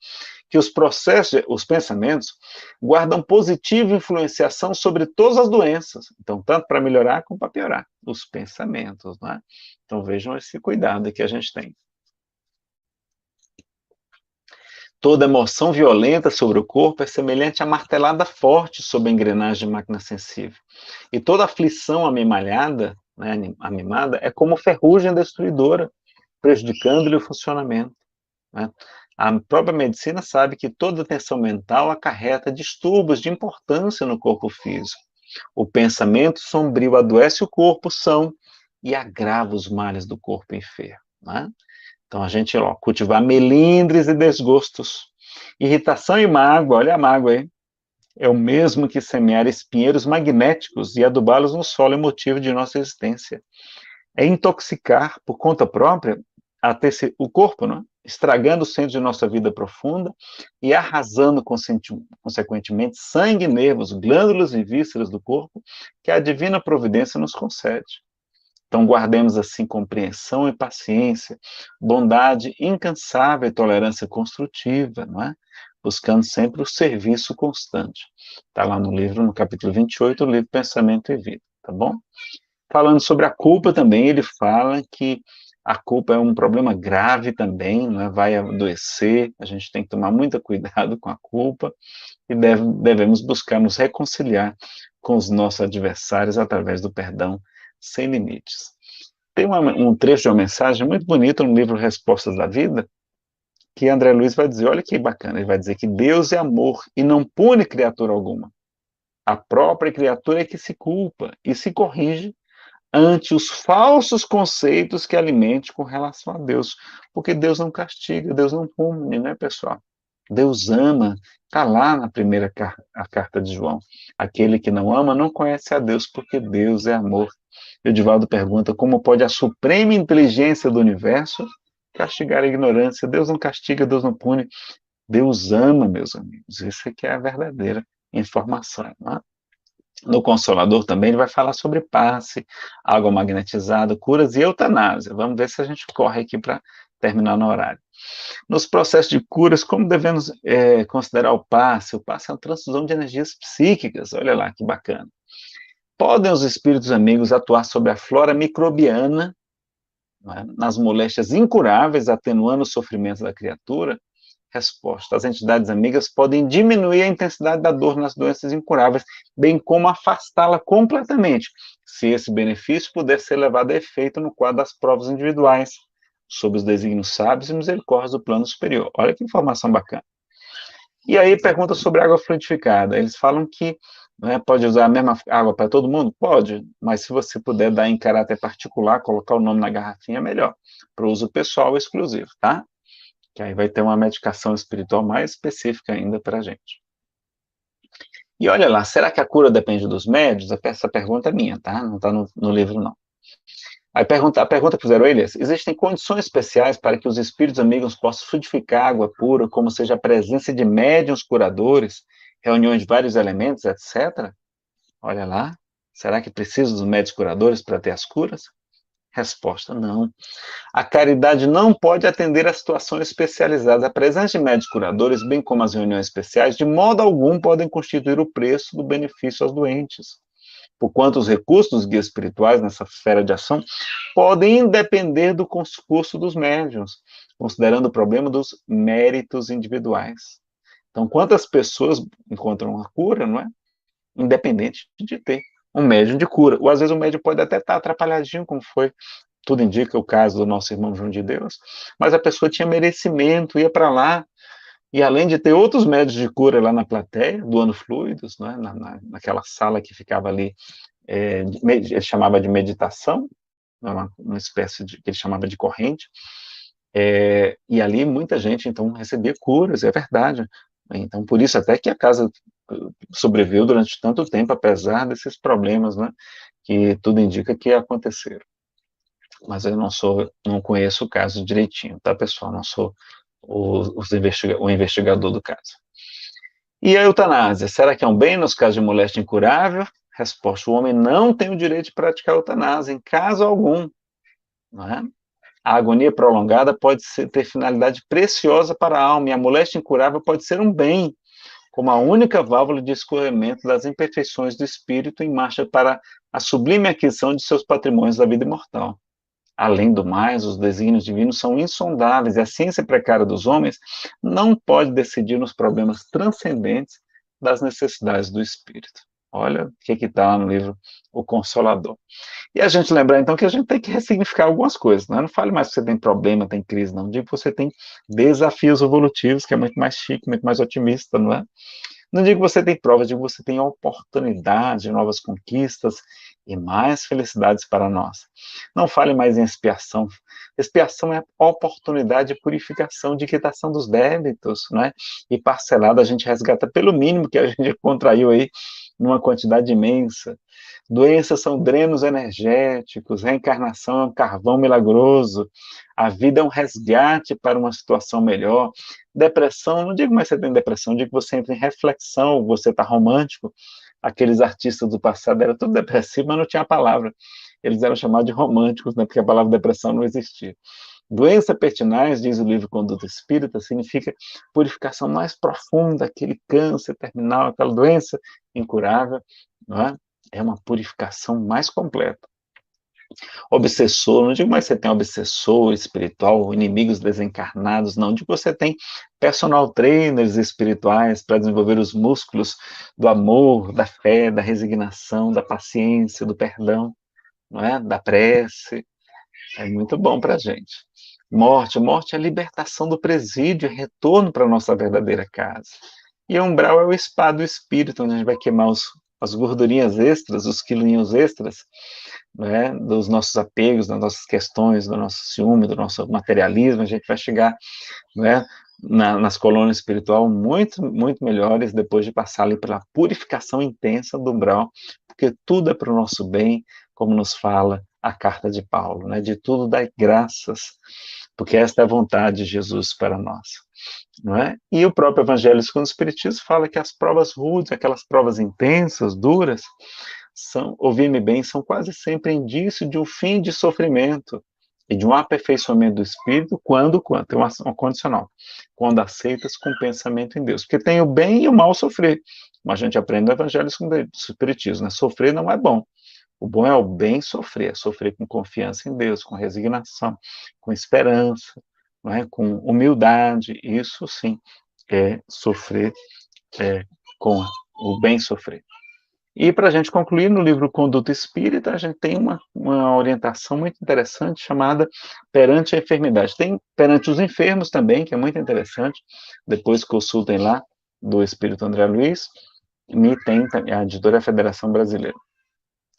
que os processos, os pensamentos, guardam positiva influenciação sobre todas as doenças. Então, tanto para melhorar como para piorar. Os pensamentos, né? Então, vejam esse cuidado que a gente tem. Toda emoção violenta sobre o corpo é semelhante a martelada forte sobre a engrenagem de máquina sensível. E toda aflição amimalhada, né, amimada, é como ferrugem destruidora, prejudicando-lhe o funcionamento. Né? A própria medicina sabe que toda tensão mental acarreta distúrbios de importância no corpo físico. O pensamento sombrio adoece o corpo são e agrava os males do corpo enfermo. Né? Então, a gente cultivar melindres e desgostos. Irritação e mágoa, olha a mágoa aí, é o mesmo que semear espinheiros magnéticos e adubá-los no solo emotivo de nossa existência. É intoxicar, por conta própria, até o corpo, né? Estragando o centro de nossa vida profunda e arrasando, consequentemente, sangue, nervos, glândulas e vísceras do corpo que a divina providência nos concede. Então, guardemos assim compreensão e paciência, bondade incansável e tolerância construtiva, não é? Buscando sempre o serviço constante. Está lá no livro, no capítulo 28, o livro Pensamento e Vida, tá bom? Falando sobre a culpa também, ele fala que a culpa é um problema grave também, não é? Vai adoecer, a gente tem que tomar muito cuidado com a culpa e devemos buscar nos reconciliar com os nossos adversários através do perdão sem limites. Tem um trecho de uma mensagem muito bonita no livro Respostas da Vida, que André Luiz vai dizer, olha que bacana, ele vai dizer que Deus é amor e não pune criatura alguma. A própria criatura é que se culpa e se corrige ante os falsos conceitos que alimente com relação a Deus. Porque Deus não castiga, Deus não pune, né, pessoal? Deus ama, está lá na primeira a carta de João. Aquele que não ama não conhece a Deus, porque Deus é amor. E o Divaldo pergunta como pode a suprema inteligência do universo castigar a ignorância. Deus não castiga, Deus não pune. Deus ama, meus amigos. Isso é que é a verdadeira informação. Né? No Consolador também ele vai falar sobre passe, água magnetizada, curas e eutanásia. Vamos ver se a gente corre aqui para terminar no horário. Nos processos de curas, como devemos considerar o passe? O passe é uma transfusão de energias psíquicas, olha lá que bacana. Podem os espíritos amigos atuar sobre a flora microbiana, né, nas moléstias incuráveis, atenuando os sofrimentos da criatura? Resposta: as entidades amigas podem diminuir a intensidade da dor nas doenças incuráveis, bem como afastá-la completamente, se esse benefício puder ser levado a efeito no quadro das provas individuais, sob os desígnios sábios e misericórdias do plano superior. Olha que informação bacana. E aí pergunta sobre água fluidificada. Eles falam que pode usar a mesma água para todo mundo? Pode, mas se você puder dar em caráter particular, colocar o nome na garrafinha, é melhor, para uso pessoal exclusivo, tá? Que aí vai ter uma medicação espiritual mais específica ainda para a gente. E olha lá, será que a cura depende dos médios? Essa pergunta é minha, tá? Não está no livro, não. Aí a pergunta que fizeram eles: existem condições especiais para que os espíritos amigos possam fluidificar água pura, como seja a presença de médiuns curadores, reuniões de vários elementos, etc.? Olha lá, será que precisa dos médios curadores para ter as curas? Resposta: não. A caridade não pode atender a situações especializadas. A presença de médicos curadores, bem como as reuniões especiais, de modo algum podem constituir o preço do benefício aos doentes. Porquanto os recursos dos guias espirituais nessa esfera de ação podem depender do concurso dos médiuns, considerando o problema dos méritos individuais. Então, quantas pessoas encontram a cura, não é? Independente de ter um médium de cura. Ou às vezes o médium pode até estar atrapalhadinho, como foi, tudo indica o caso do nosso irmão João de Deus, mas a pessoa tinha merecimento, ia para lá, e além de ter outros médios de cura lá na plateia, doando fluidos, né, naquela sala que ficava ali, ele chamava de meditação, uma espécie de, que ele chamava de corrente, e ali muita gente, então, recebia curas, é verdade. Então, por isso até que a casa sobreviveu durante tanto tempo, apesar desses problemas, né, que tudo indica que aconteceram. Mas eu não conheço o caso direitinho, tá, pessoal? Não sou o investigador do caso. E a eutanásia, será que é um bem nos casos de moléstia incurável? Resposta: o homem não tem o direito de praticar a eutanásia, em caso algum. Não é? A agonia prolongada pode ter finalidade preciosa para a alma, e a moléstia incurável pode ser um bem, como a única válvula de escorrimento das imperfeições do espírito em marcha para a sublime aquisição de seus patrimônios da vida imortal. Além do mais, os desígnios divinos são insondáveis e a ciência precária dos homens não pode decidir nos problemas transcendentes das necessidades do espírito. Olha o que está lá no livro O Consolador. E a gente lembrar, então, que a gente tem que ressignificar algumas coisas, né? Não fale mais que você tem problema, tem crise, não. Digo que você tem desafios evolutivos, que é muito mais chique, muito mais otimista, não é? Não digo que você tem provas, digo que você tem oportunidade, novas conquistas e mais felicidades para nós. Não fale mais em expiação. Expiação é oportunidade de purificação, de quitação dos débitos, né? E parcelado a gente resgata pelo mínimo que a gente contraiu aí, numa quantidade imensa. Doenças são drenos energéticos, reencarnação é um carvão milagroso, a vida é um resgate para uma situação melhor. Depressão, não digo mais que você tem depressão, digo que você entra em reflexão, você está romântico. Aqueles artistas do passado eram tudo depressivos, mas não tinha a palavra. Eles eram chamados de românticos, né, porque a palavra depressão não existia. Doença pertinaz, diz o livro Conduta Espírita, significa purificação mais profunda, aquele câncer terminal, aquela doença incurável, não é? É uma purificação mais completa. Obsessor, não digo mais que você tem obsessor espiritual, inimigos desencarnados, não. Digo que você tem personal trainers espirituais para desenvolver os músculos do amor, da fé, da resignação, da paciência, do perdão, não é? Da prece. É muito bom para a gente. Morte é a libertação do presídio, é retorno para a nossa verdadeira casa. E umbral é o spa do espírito, onde a gente vai queimar as gordurinhas extras, os quilinhos extras, né, dos nossos apegos, das nossas questões, do nosso ciúme, do nosso materialismo. A gente vai chegar, né, nas colônias espiritual muito, muito melhores depois de passar ali pela purificação intensa do umbral, porque tudo é para o nosso bem, como nos fala a carta de Paulo, né, de tudo dai graças, porque esta é a vontade de Jesus para nós. Não é? E o próprio Evangelho segundo o Espiritismo fala que as provas rudes, aquelas provas intensas, duras, são, ouvir-me bem, são quase sempre indício de um fim de sofrimento e de um aperfeiçoamento do espírito, tem uma condicional, quando aceitas com pensamento em Deus, porque tem o bem e o mal sofrer, mas a gente aprende no Evangelho segundo o Espiritismo, né? Sofrer não é bom. O bom é o bem sofrer, sofrer com confiança em Deus, com resignação, com esperança, não é? Com humildade. Isso sim é sofrer com o bem sofrer. E para a gente concluir, no livro Conduta Espírita, a gente tem uma orientação muito interessante chamada Perante a Enfermidade. Tem Perante os Enfermos também, que é muito interessante. Depois consultem lá, do Espírito André Luiz. E tem a editora Federação Brasileira.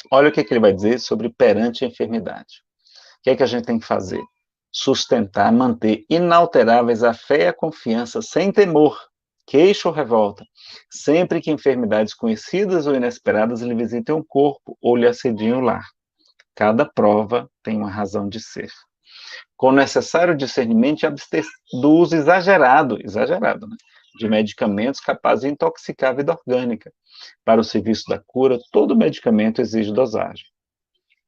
Olha o que ele vai dizer sobre perante a enfermidade. O que é que a gente tem que fazer? Sustentar, manter inalteráveis a fé e a confiança, sem temor, queixa ou revolta, sempre que enfermidades conhecidas ou inesperadas lhe visitem o corpo ou lhe assediem o lar. Cada prova tem uma razão de ser. Com necessário discernimento, abster do uso exagerado, né, de medicamentos capazes de intoxicar a vida orgânica. Para o serviço da cura, todo medicamento exige dosagem.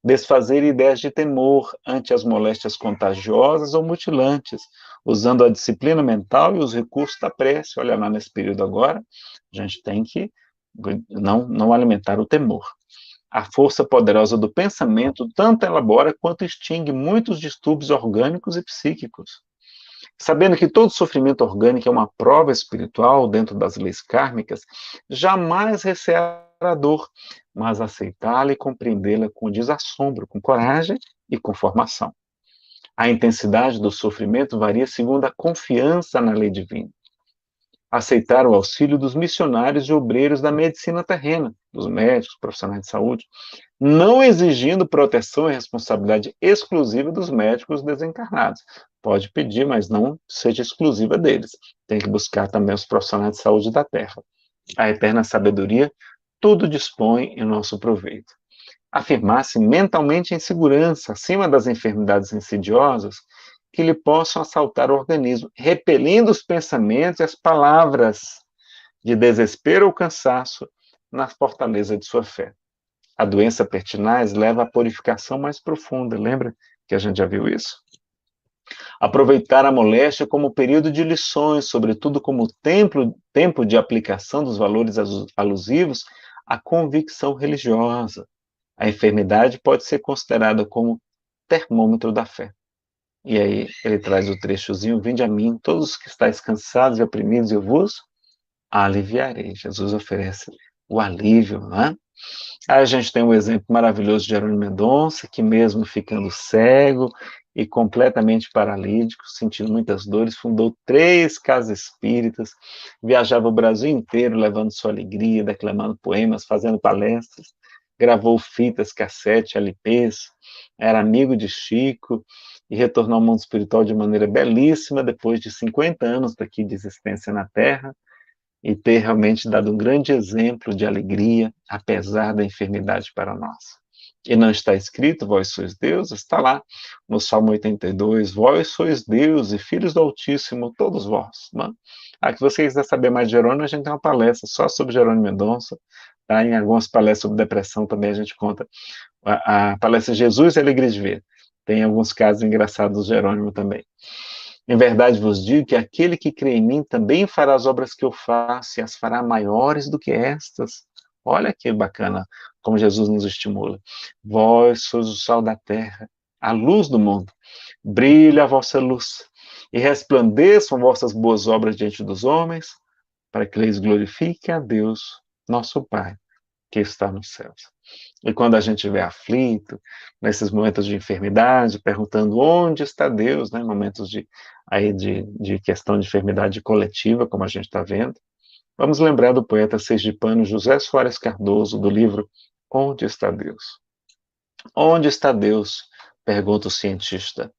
Desfazer ideias de temor ante as moléstias contagiosas ou mutilantes, usando a disciplina mental e os recursos da prece. Olha lá nesse período agora, a gente tem que não alimentar o temor. A força poderosa do pensamento tanto elabora quanto extingue muitos distúrbios orgânicos e psíquicos. Sabendo que todo sofrimento orgânico é uma prova espiritual dentro das leis kármicas, jamais recear a dor, mas aceitá-la e compreendê-la com desassombro, com coragem e com formação. A intensidade do sofrimento varia segundo a confiança na lei divina. Aceitar o auxílio dos missionários e obreiros da medicina terrena, dos médicos, profissionais de saúde, não exigindo proteção e responsabilidade exclusiva dos médicos desencarnados. Pode pedir, mas não seja exclusiva deles. Tem que buscar também os profissionais de saúde da Terra. A eterna sabedoria tudo dispõe em nosso proveito. Afirmar-se mentalmente em segurança, acima das enfermidades insidiosas, que lhe possam assaltar o organismo, repelindo os pensamentos e as palavras de desespero ou cansaço na fortaleza de sua fé. A doença pertinaz leva à purificação mais profunda, lembra que a gente já viu isso? Aproveitar a moléstia como período de lições, sobretudo como tempo de aplicação dos valores alusivos à convicção religiosa. A enfermidade pode ser considerada como termômetro da fé. E aí ele traz o trechozinho: vinde a mim, todos os que estáis cansados e oprimidos, eu vos aliviarei. Jesus oferece o alívio, né? Aí a gente tem um exemplo maravilhoso de Jerônimo Mendonça, que mesmo ficando cego e completamente paralítico, sentindo muitas dores, fundou 3 casas espíritas, viajava o Brasil inteiro levando sua alegria, declamando poemas, fazendo palestras, gravou fitas, cassete, LPs, era amigo de Chico e retornou ao mundo espiritual de maneira belíssima depois de 50 anos daqui de existência na Terra, e ter realmente dado um grande exemplo de alegria, apesar da enfermidade para nós. E não está escrito, vós sois Deus, está lá no Salmo 82, vós sois Deus e filhos do Altíssimo, todos vós. Né? Ah, que você quiser saber mais de Jerônimo, a gente tem uma palestra só sobre Jerônimo Mendonça, tá? Em algumas palestras sobre depressão também a gente conta. A palestra Jesus e a Alegria de Ver. Tem alguns casos engraçados do Jerônimo também. Em verdade vos digo que aquele que crê em mim também fará as obras que eu faço e as fará maiores do que estas. Olha que bacana como Jesus nos estimula. Vós sois o sal da terra, a luz do mundo. Brilha a vossa luz e resplandeçam vossas boas obras diante dos homens, para que eles glorifiquem a Deus, nosso Pai, que está nos céus. E quando a gente estiver aflito, nesses momentos de enfermidade, perguntando onde está Deus, né? Momentos de questão de enfermidade coletiva, como a gente está vendo, vamos lembrar do poeta sergipano José Soares Cardoso, do livro Onde está Deus? Onde está Deus? Pergunta o cientista.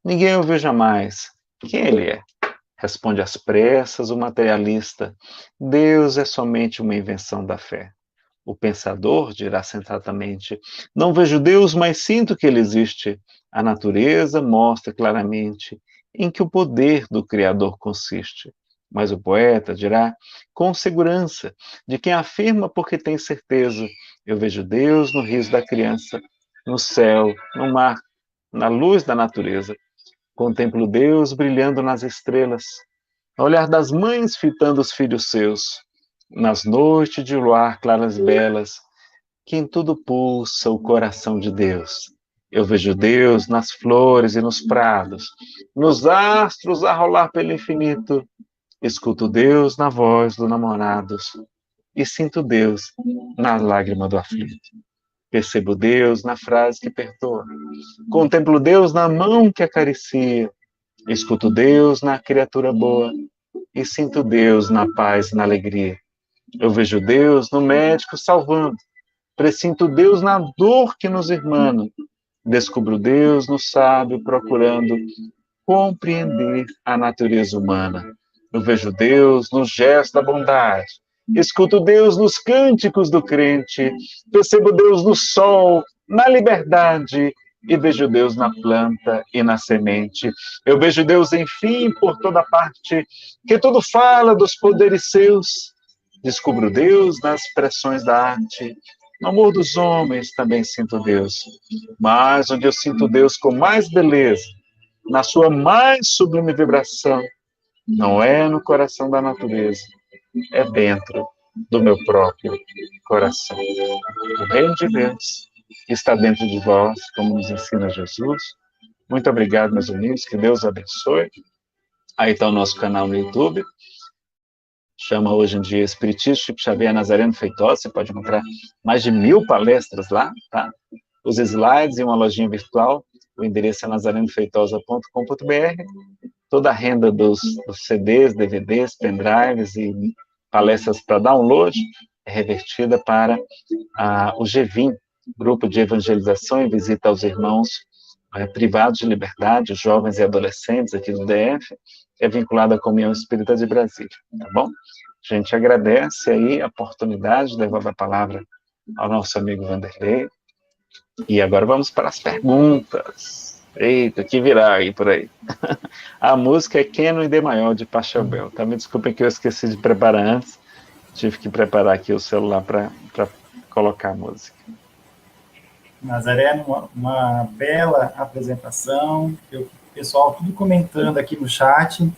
Ninguém ouviu jamais. Quem ele é? Responde às pressas o materialista. Deus é somente uma invenção da fé. O pensador dirá sensatamente: não vejo Deus, mas sinto que ele existe. A natureza mostra claramente em que o poder do Criador consiste. Mas o poeta dirá com segurança, de quem afirma porque tem certeza: eu vejo Deus no riso da criança, no céu, no mar, na luz da natureza. Contemplo Deus brilhando nas estrelas, no olhar das mães fitando os filhos seus, nas noites de luar claras e belas, que em tudo pulsa o coração de Deus. Eu vejo Deus nas flores e nos prados, nos astros a rolar pelo infinito. Escuto Deus na voz do namorados e sinto Deus na lágrima do aflito. Percebo Deus na frase que perdoa. Contemplo Deus na mão que acaricia. Escuto Deus na criatura boa e sinto Deus na paz e na alegria. Eu vejo Deus no médico salvando, presinto Deus na dor que nos irmana, descubro Deus no sábio procurando compreender a natureza humana. Eu vejo Deus no gesto da bondade, escuto Deus nos cânticos do crente, percebo Deus no sol, na liberdade, e vejo Deus na planta e na semente. Eu vejo Deus, enfim, por toda parte, que tudo fala dos poderes seus. Descubro Deus nas expressões da arte. No amor dos homens também sinto Deus. Mas onde eu sinto Deus com mais beleza, na sua mais sublime vibração, não é no coração da natureza, é dentro do meu próprio coração. O reino de Deus está dentro de vós, como nos ensina Jesus. Muito obrigado, meus amigos, que Deus abençoe. Aí está o nosso canal no YouTube, chama hoje em dia Espiritismo Chico Xavier Nazareno Feitosa, você pode encontrar mais de 1000 palestras lá, tá? Os slides e uma lojinha virtual, o endereço é nazarenofeitosa.com.br. Toda a renda dos CDs, DVDs, pendrives e palestras para download é revertida para o GEVIM, Grupo de Evangelização e Visita aos Irmãos Privados de Liberdade, jovens e adolescentes aqui do DF, é vinculado à Comunhão Espírita de Brasília, tá bom? A gente agradece aí a oportunidade de levar a palavra ao nosso amigo Vanderlei. E agora vamos para as perguntas. Eita, que virá aí por aí. A música é Queno em D maior, de Pachelbel. Tá? Me desculpem que eu esqueci de preparar antes. Tive que preparar aqui o celular para colocar a música. Nazareno, uma bela apresentação. Eu Pessoal, tudo comentando aqui no chat.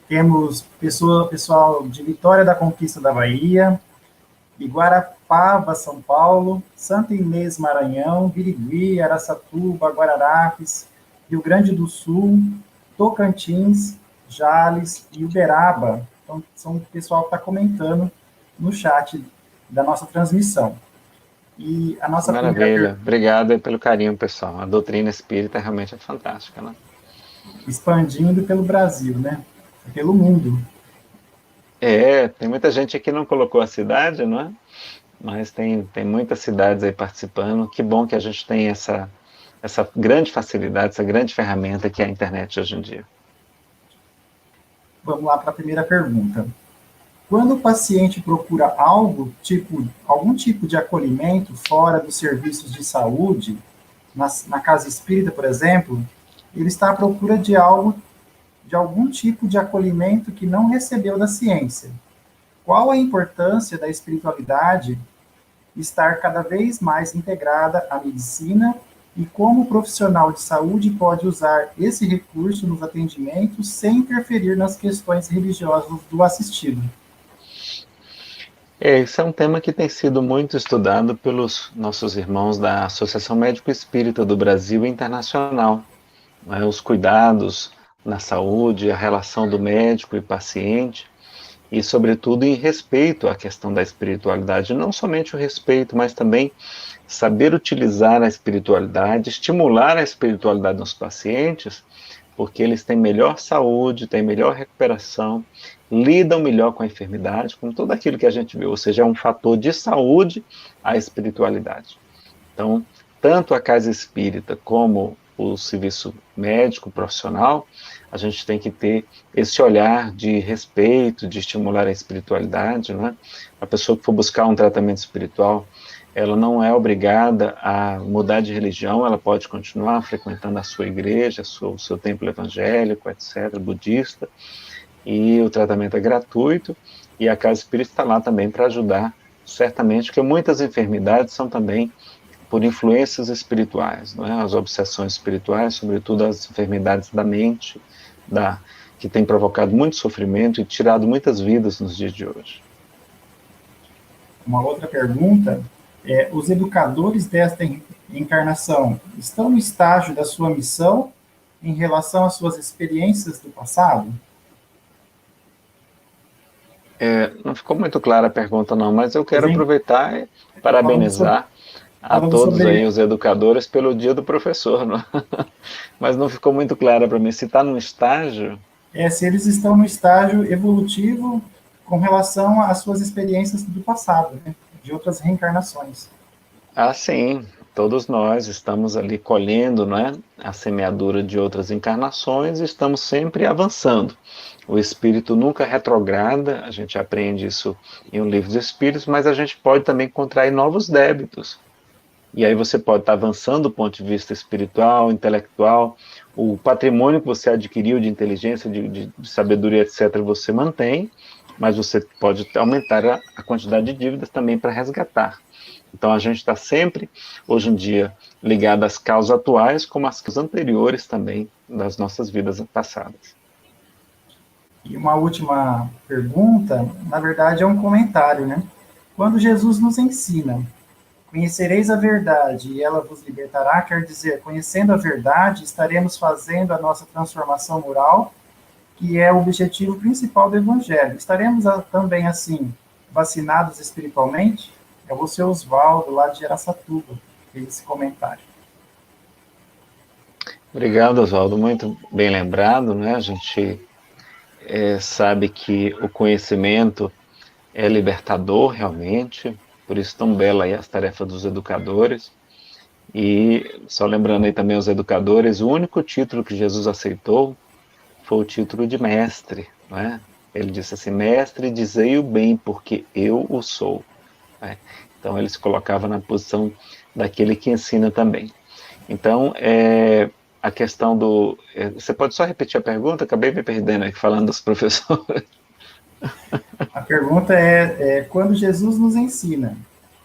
Temos pessoal de Vitória da Conquista da Bahia, Iguarapava, São Paulo, Santa Inês, Maranhão, Birigui, Araçatuba, Guararapes, Rio Grande do Sul, Tocantins, Jales e Uberaba. Então, são o pessoal que está comentando no chat da nossa transmissão. E a nossa primeira Maravilha. Obrigado pelo carinho, pessoal. A doutrina espírita realmente é fantástica, né? expandindo pelo Brasil, né? Pelo mundo. Tem muita gente aqui que não colocou a cidade, não é? Mas tem muitas cidades aí participando. Que bom que a gente tem essa grande facilidade, essa grande ferramenta que é a internet hoje em dia. Vamos lá para a primeira pergunta. Quando o paciente procura algum tipo de acolhimento fora dos serviços de saúde, na casa espírita, por exemplo, ele está à procura de algum tipo de acolhimento que não recebeu da ciência. Qual a importância da espiritualidade estar cada vez mais integrada à medicina e como o profissional de saúde pode usar esse recurso nos atendimentos sem interferir nas questões religiosas do assistido? Esse é um tema que tem sido muito estudado pelos nossos irmãos da Associação Médico Espírita do Brasil e Internacional, né? Os cuidados na saúde, a relação do médico e paciente, e, sobretudo, em respeito à questão da espiritualidade. Não somente o respeito, mas também saber utilizar a espiritualidade, estimular a espiritualidade nos pacientes, porque eles têm melhor saúde, têm melhor recuperação, lidam melhor com a enfermidade, com tudo aquilo que a gente viu, ou seja, é um fator de saúde a espiritualidade. Então, tanto a casa espírita como o serviço médico profissional, a gente tem que ter esse olhar de respeito, de estimular a espiritualidade, né? A pessoa que for buscar um tratamento espiritual, ela não é obrigada a mudar de religião, ela pode continuar frequentando a sua igreja, o seu templo evangélico, etc., budista, e o tratamento é gratuito, e a casa espírita está lá também para ajudar, certamente, porque muitas enfermidades são também por influências espirituais, não é? As obsessões espirituais, sobretudo as enfermidades da mente, que tem provocado muito sofrimento e tirado muitas vidas nos dias de hoje. Uma outra pergunta é: os educadores desta encarnação estão no estágio da sua missão em relação às suas experiências do passado? Não ficou muito clara a pergunta, não, mas eu quero Sim. aproveitar e Falando sobre, parabenizar a falando todos aí, sobre os educadores, pelo Dia do Professor, não? Mas não ficou muito clara para mim. Se está num estágio, se eles estão no estágio evolutivo com relação às suas experiências do passado, né? De outras reencarnações. sim, todos nós estamos ali colhendo, né, a semeadura de outras encarnações e estamos sempre avançando. O espírito nunca retrograda, a gente aprende isso em um livro dos espíritos, mas a gente pode também contrair novos débitos. E aí você pode estar avançando do ponto de vista espiritual, intelectual, o patrimônio que você adquiriu de inteligência, de sabedoria, etc., você mantém, mas você pode aumentar a quantidade de dívidas também para resgatar. Então a gente está sempre, hoje em dia, ligado às causas atuais, como às causas anteriores também das nossas vidas passadas. E uma última pergunta, na verdade, é um comentário, né? Quando Jesus nos ensina, conhecereis a verdade e ela vos libertará, quer dizer, conhecendo a verdade, estaremos fazendo a nossa transformação moral, que é o objetivo principal do Evangelho. Estaremos também, assim, vacinados espiritualmente? É o seu Oswaldo, lá de Araçatuba, fez esse comentário. Obrigado, Oswaldo. Muito bem lembrado, né? A gente sabe que o conhecimento é libertador, realmente, por isso tão bela aí as tarefas dos educadores. E só lembrando aí também os educadores, o único título que Jesus aceitou foi o título de mestre, né? Ele disse assim: mestre, dizei o bem, porque eu o sou. Né? Então ele se colocava na posição daquele que ensina também. Então, a questão do... Você pode só repetir a pergunta? Acabei me perdendo aqui falando dos professores. A pergunta é: quando Jesus nos ensina,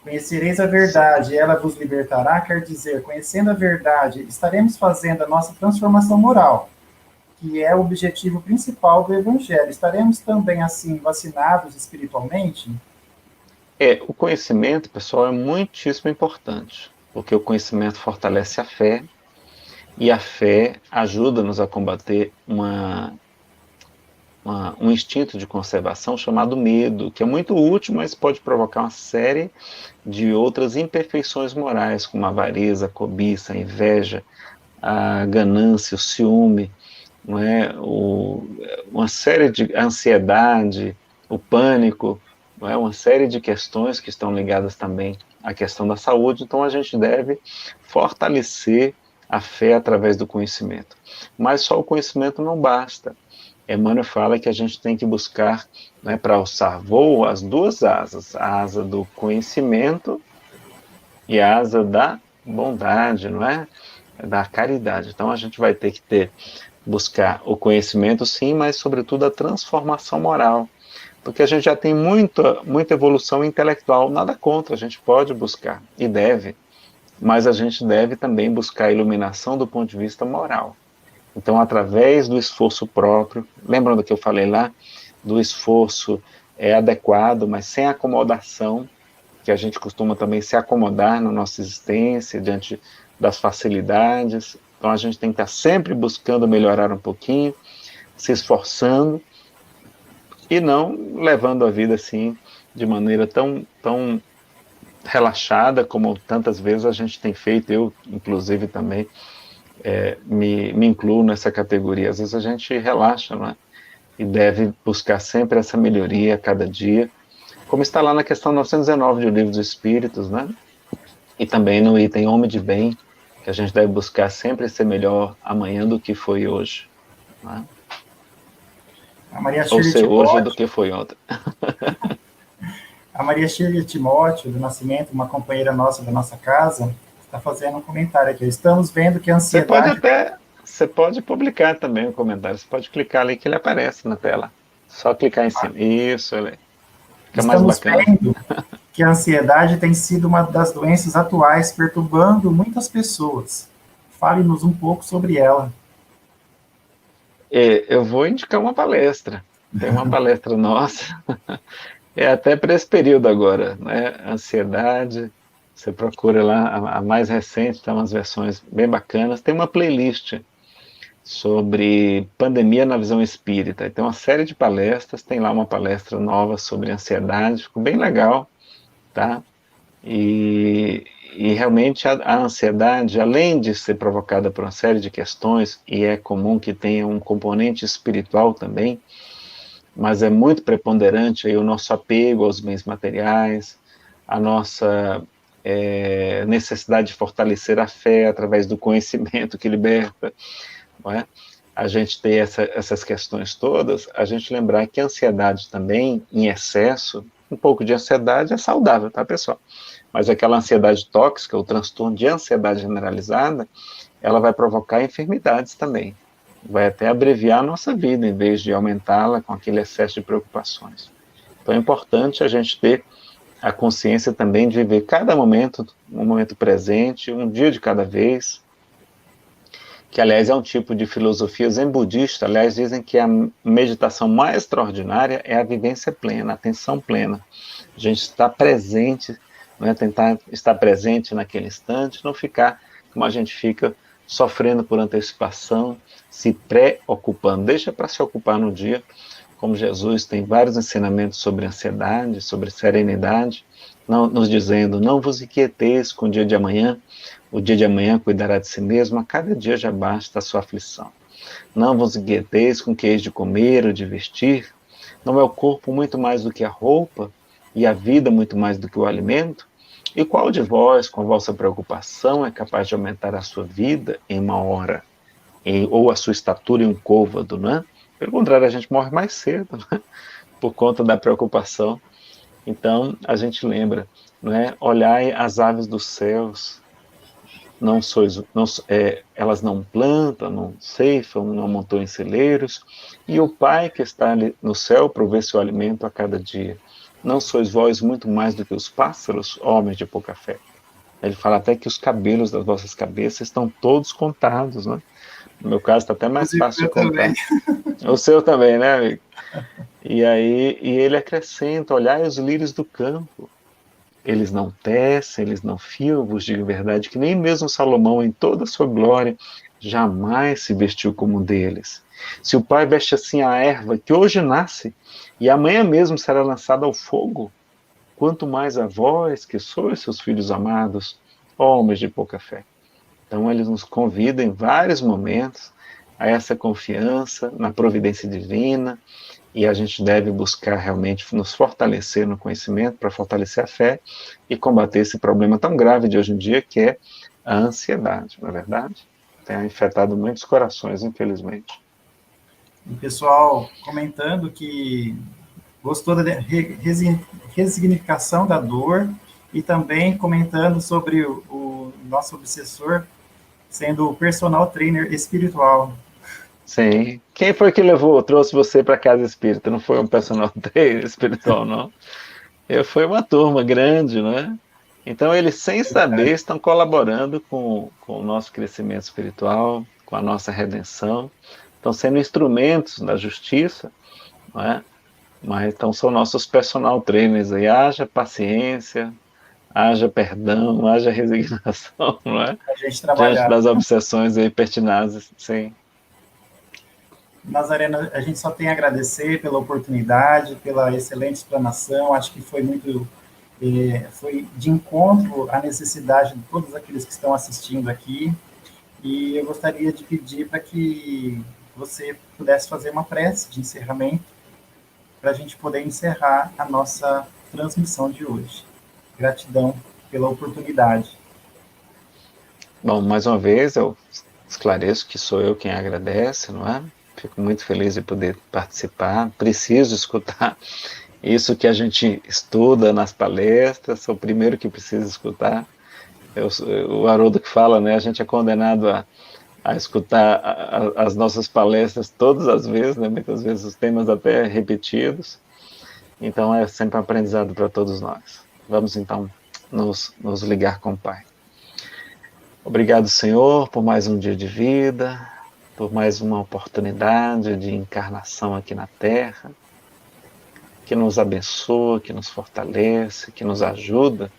conhecereis a verdade e ela vos libertará, quer dizer, conhecendo a verdade, estaremos fazendo a nossa transformação moral, que é o objetivo principal do Evangelho. Estaremos também, assim, vacinados espiritualmente? O conhecimento, pessoal, é muitíssimo importante, porque o conhecimento fortalece a fé, e a fé ajuda-nos a combater um instinto de conservação chamado medo, que é muito útil, mas pode provocar uma série de outras imperfeições morais, como a avareza, a cobiça, a inveja, a ganância, o ciúme, não é? Uma série de ansiedade, o pânico, não é? Uma série de questões que estão ligadas também à questão da saúde. Então a gente deve fortalecer a fé através do conhecimento. Mas só o conhecimento não basta. Emmanuel fala que a gente tem que buscar, né, para alçar voo, as duas asas, a asa do conhecimento e a asa da bondade, não é? Da caridade. Então a gente vai ter que buscar o conhecimento, sim, mas sobretudo a transformação moral, porque a gente já tem muita evolução intelectual, nada contra, a gente pode buscar e deve, mas a gente deve também buscar a iluminação do ponto de vista moral. Então, através do esforço próprio, lembram do que eu falei lá? Do esforço adequado, mas sem acomodação, que a gente costuma também se acomodar na nossa existência, diante das facilidades. Então, a gente tem que estar sempre buscando melhorar um pouquinho, se esforçando, e não levando a vida assim, de maneira tão relaxada, como tantas vezes a gente tem feito, eu, inclusive, também, me incluo nessa categoria. Às vezes a gente relaxa, não é? E deve buscar sempre essa melhoria a cada dia, como está lá na questão 919 do Livro dos Espíritos, né? E também no item Homem de Bem, que a gente deve buscar sempre ser melhor amanhã do que foi hoje, né? A Maria Ou Shirley ser hoje do Timóteo, que foi ontem. a Maria Shirley Timóteo, do Nascimento, uma companheira nossa da nossa casa, está fazendo um comentário aqui. Estamos vendo que a ansiedade... Você pode publicar também o comentário, você pode clicar ali que ele aparece na tela. Só clicar em cima. Isso, ele fica mais Estamos bacana. vendo que a ansiedade tem sido uma das doenças atuais perturbando muitas pessoas. Fale-nos um pouco sobre ela. Eu vou indicar uma palestra. Tem uma palestra nossa, até para esse período agora, né? Ansiedade. Você procura lá a mais recente, tem umas versões bem bacanas. Tem uma playlist sobre pandemia na visão espírita. Tem uma série de palestras, tem lá uma palestra nova sobre ansiedade, ficou bem legal, tá? E realmente a ansiedade, além de ser provocada por uma série de questões, e é comum que tenha um componente espiritual também, mas é muito preponderante aí o nosso apego aos bens materiais, a nossa necessidade de fortalecer a fé através do conhecimento que liberta, não é? A gente ter essas questões todas, a gente lembrar que a ansiedade também, em excesso, um pouco de ansiedade é saudável, tá, pessoal? Mas aquela ansiedade tóxica, o transtorno de ansiedade generalizada, ela vai provocar enfermidades também. Vai até abreviar a nossa vida, em vez de aumentá-la com aquele excesso de preocupações. Então é importante a gente ter a consciência também de viver cada momento, um momento presente, um dia de cada vez, que aliás é um tipo de filosofia zen budista. Aliás, dizem que a meditação mais extraordinária é a vivência plena, a atenção plena. A gente está presente, né, tentar estar presente naquele instante, não ficar como a gente fica sofrendo por antecipação, se preocupando. Deixa para se ocupar no dia, como Jesus tem vários ensinamentos sobre ansiedade, sobre serenidade, não, nos dizendo, não vos inquieteis com o dia de amanhã, o dia de amanhã cuidará de si mesmo, a cada dia já basta a sua aflição. Não vos inquieteis com o que eis de comer ou de vestir, não é o corpo muito mais do que a roupa, e a vida muito mais do que o alimento? E qual de vós, com a vossa preocupação, é capaz de aumentar a sua vida em uma hora, ou a sua estatura em um côvado, né? Pelo contrário, a gente morre mais cedo, né? Por conta da preocupação. Então, a gente lembra, né? Olhai as aves dos céus, elas não plantam, não ceifam, não amontoam em celeiros, e o Pai que está ali no céu provê seu alimento a cada dia. Não sois vós muito mais do que os pássaros, homens de pouca fé? Ele fala até que os cabelos das vossas cabeças estão todos contados, né? No meu caso está até mais Inclusive, fácil de eu também. contar. O seu também, né, amigo? E aí, e ele acrescenta, olhai os lírios do campo. Eles não tecem, eles não fiam, eu vos digo a verdade, que nem mesmo Salomão, em toda a sua glória, jamais se vestiu como um deles. Se o Pai veste assim a erva, que hoje nasce, e amanhã mesmo será lançada ao fogo, quanto mais a vós, que sois seus filhos amados, homens de pouca fé. Então, eles nos convidam em vários momentos a essa confiança na providência divina, e a gente deve buscar realmente nos fortalecer no conhecimento para fortalecer a fé e combater esse problema tão grave de hoje em dia que é a ansiedade, não é verdade? Tem afetado muitos corações, infelizmente. O pessoal comentando que gostou da resignificação da dor e também comentando sobre o nosso obsessor sendo o personal trainer espiritual. Sim. Quem foi que levou, trouxe você para casa espírita? Não foi um personal trainer espiritual, não. Eu fui uma turma grande, né? Então, eles, sem saber, estão colaborando com o nosso crescimento espiritual, com a nossa redenção, estão sendo instrumentos da justiça, não é? Mas então são nossos personal trainers aí. Haja paciência, haja perdão, haja resignação, não é? A gente Diante trabalhar. das obsessões aí pertinazes, sim. Nazarena, a gente só tem a agradecer pela oportunidade, pela excelente explanação. Acho que foi muito, foi de encontro à necessidade de todos aqueles que estão assistindo aqui. E eu gostaria de pedir para que você pudesse fazer uma prece de encerramento para a gente poder encerrar a nossa transmissão de hoje. Gratidão pela oportunidade. Bom, mais uma vez eu esclareço que sou eu quem agradece, não é? Fico muito feliz de poder participar. Preciso escutar isso que a gente estuda nas palestras, sou o primeiro que precisa escutar. O Haroldo que fala, né? A gente é condenado a escutar as nossas palestras todas as vezes, né? Muitas vezes os temas até repetidos. Então é sempre um aprendizado para todos nós. Vamos então nos ligar com o Pai. Obrigado, Senhor, por mais um dia de vida, por mais uma oportunidade de encarnação aqui na Terra, que nos abençoa, que nos fortalece, que nos ajuda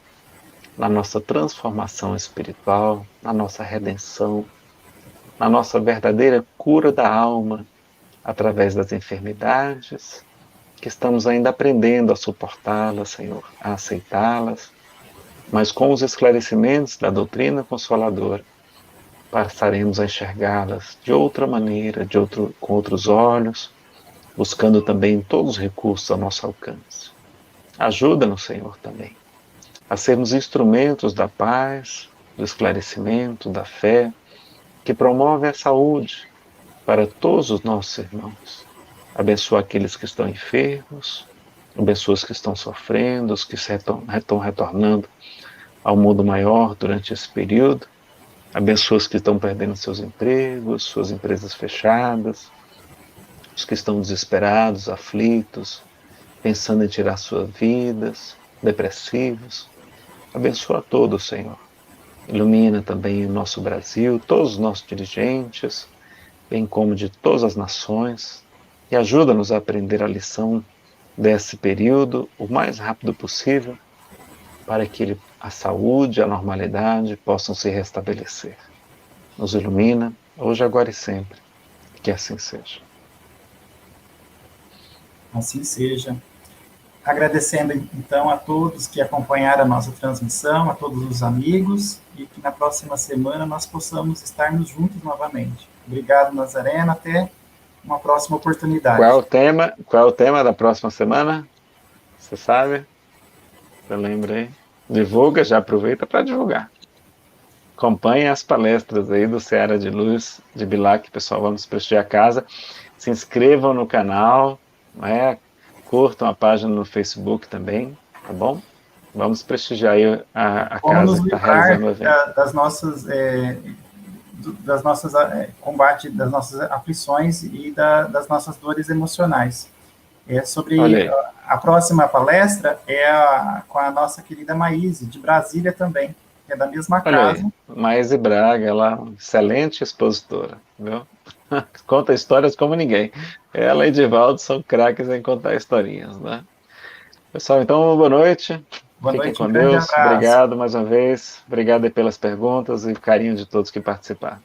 na nossa transformação espiritual, na nossa redenção, na nossa verdadeira cura da alma através das enfermidades, que estamos ainda aprendendo a suportá-las, Senhor, a aceitá-las, mas com os esclarecimentos da doutrina consoladora, passaremos a enxergá-las de outra maneira, com outros olhos, buscando também todos os recursos ao nosso alcance. Ajuda-nos, Senhor, também, a sermos instrumentos da paz, do esclarecimento, da fé, que promove a saúde para todos os nossos irmãos. Abençoa aqueles que estão enfermos, abençoa os que estão sofrendo, os que estão retornando ao mundo maior durante esse período. Abençoa os que estão perdendo seus empregos, suas empresas fechadas, os que estão desesperados, aflitos, pensando em tirar suas vidas, depressivos. Abençoa a todos, Senhor. Ilumina também o nosso Brasil, todos os nossos dirigentes, bem como de todas as nações, e ajuda-nos a aprender a lição desse período o mais rápido possível, para que a saúde e a normalidade possam se restabelecer. Nos ilumina, hoje, agora e sempre. Que assim seja. Assim seja. Agradecendo, então, a todos que acompanharam a nossa transmissão, a todos os amigos, e que na próxima semana nós possamos estarmos juntos novamente. Obrigado, Nazarena. Até uma próxima oportunidade. Qual é o tema da próxima semana? Você sabe? Você lembra aí? Divulga, já aproveita para divulgar. Acompanhe as palestras aí do Seara de Luz, de Bilac, pessoal, vamos prestigiar a casa. Se inscrevam no canal, né? Curtam a página no Facebook também, tá bom? Vamos prestigiar aí a Como casa nos que está livrar realizando o evento. das nossas combate das nossas aflições e das nossas dores emocionais. Olha Sobre aí, a próxima palestra com a nossa querida Maíse, de Brasília também, que é da mesma olha aí. casa. Maíse Braga, ela é uma excelente expositora, viu? Conta histórias como ninguém. Ela e Divaldo são craques em contar historinhas, né? Pessoal, então, boa noite. Boa Fiquem noite, um com grande Deus. abraço. Obrigado mais uma vez. Obrigado aí pelas perguntas e carinho de todos que participaram.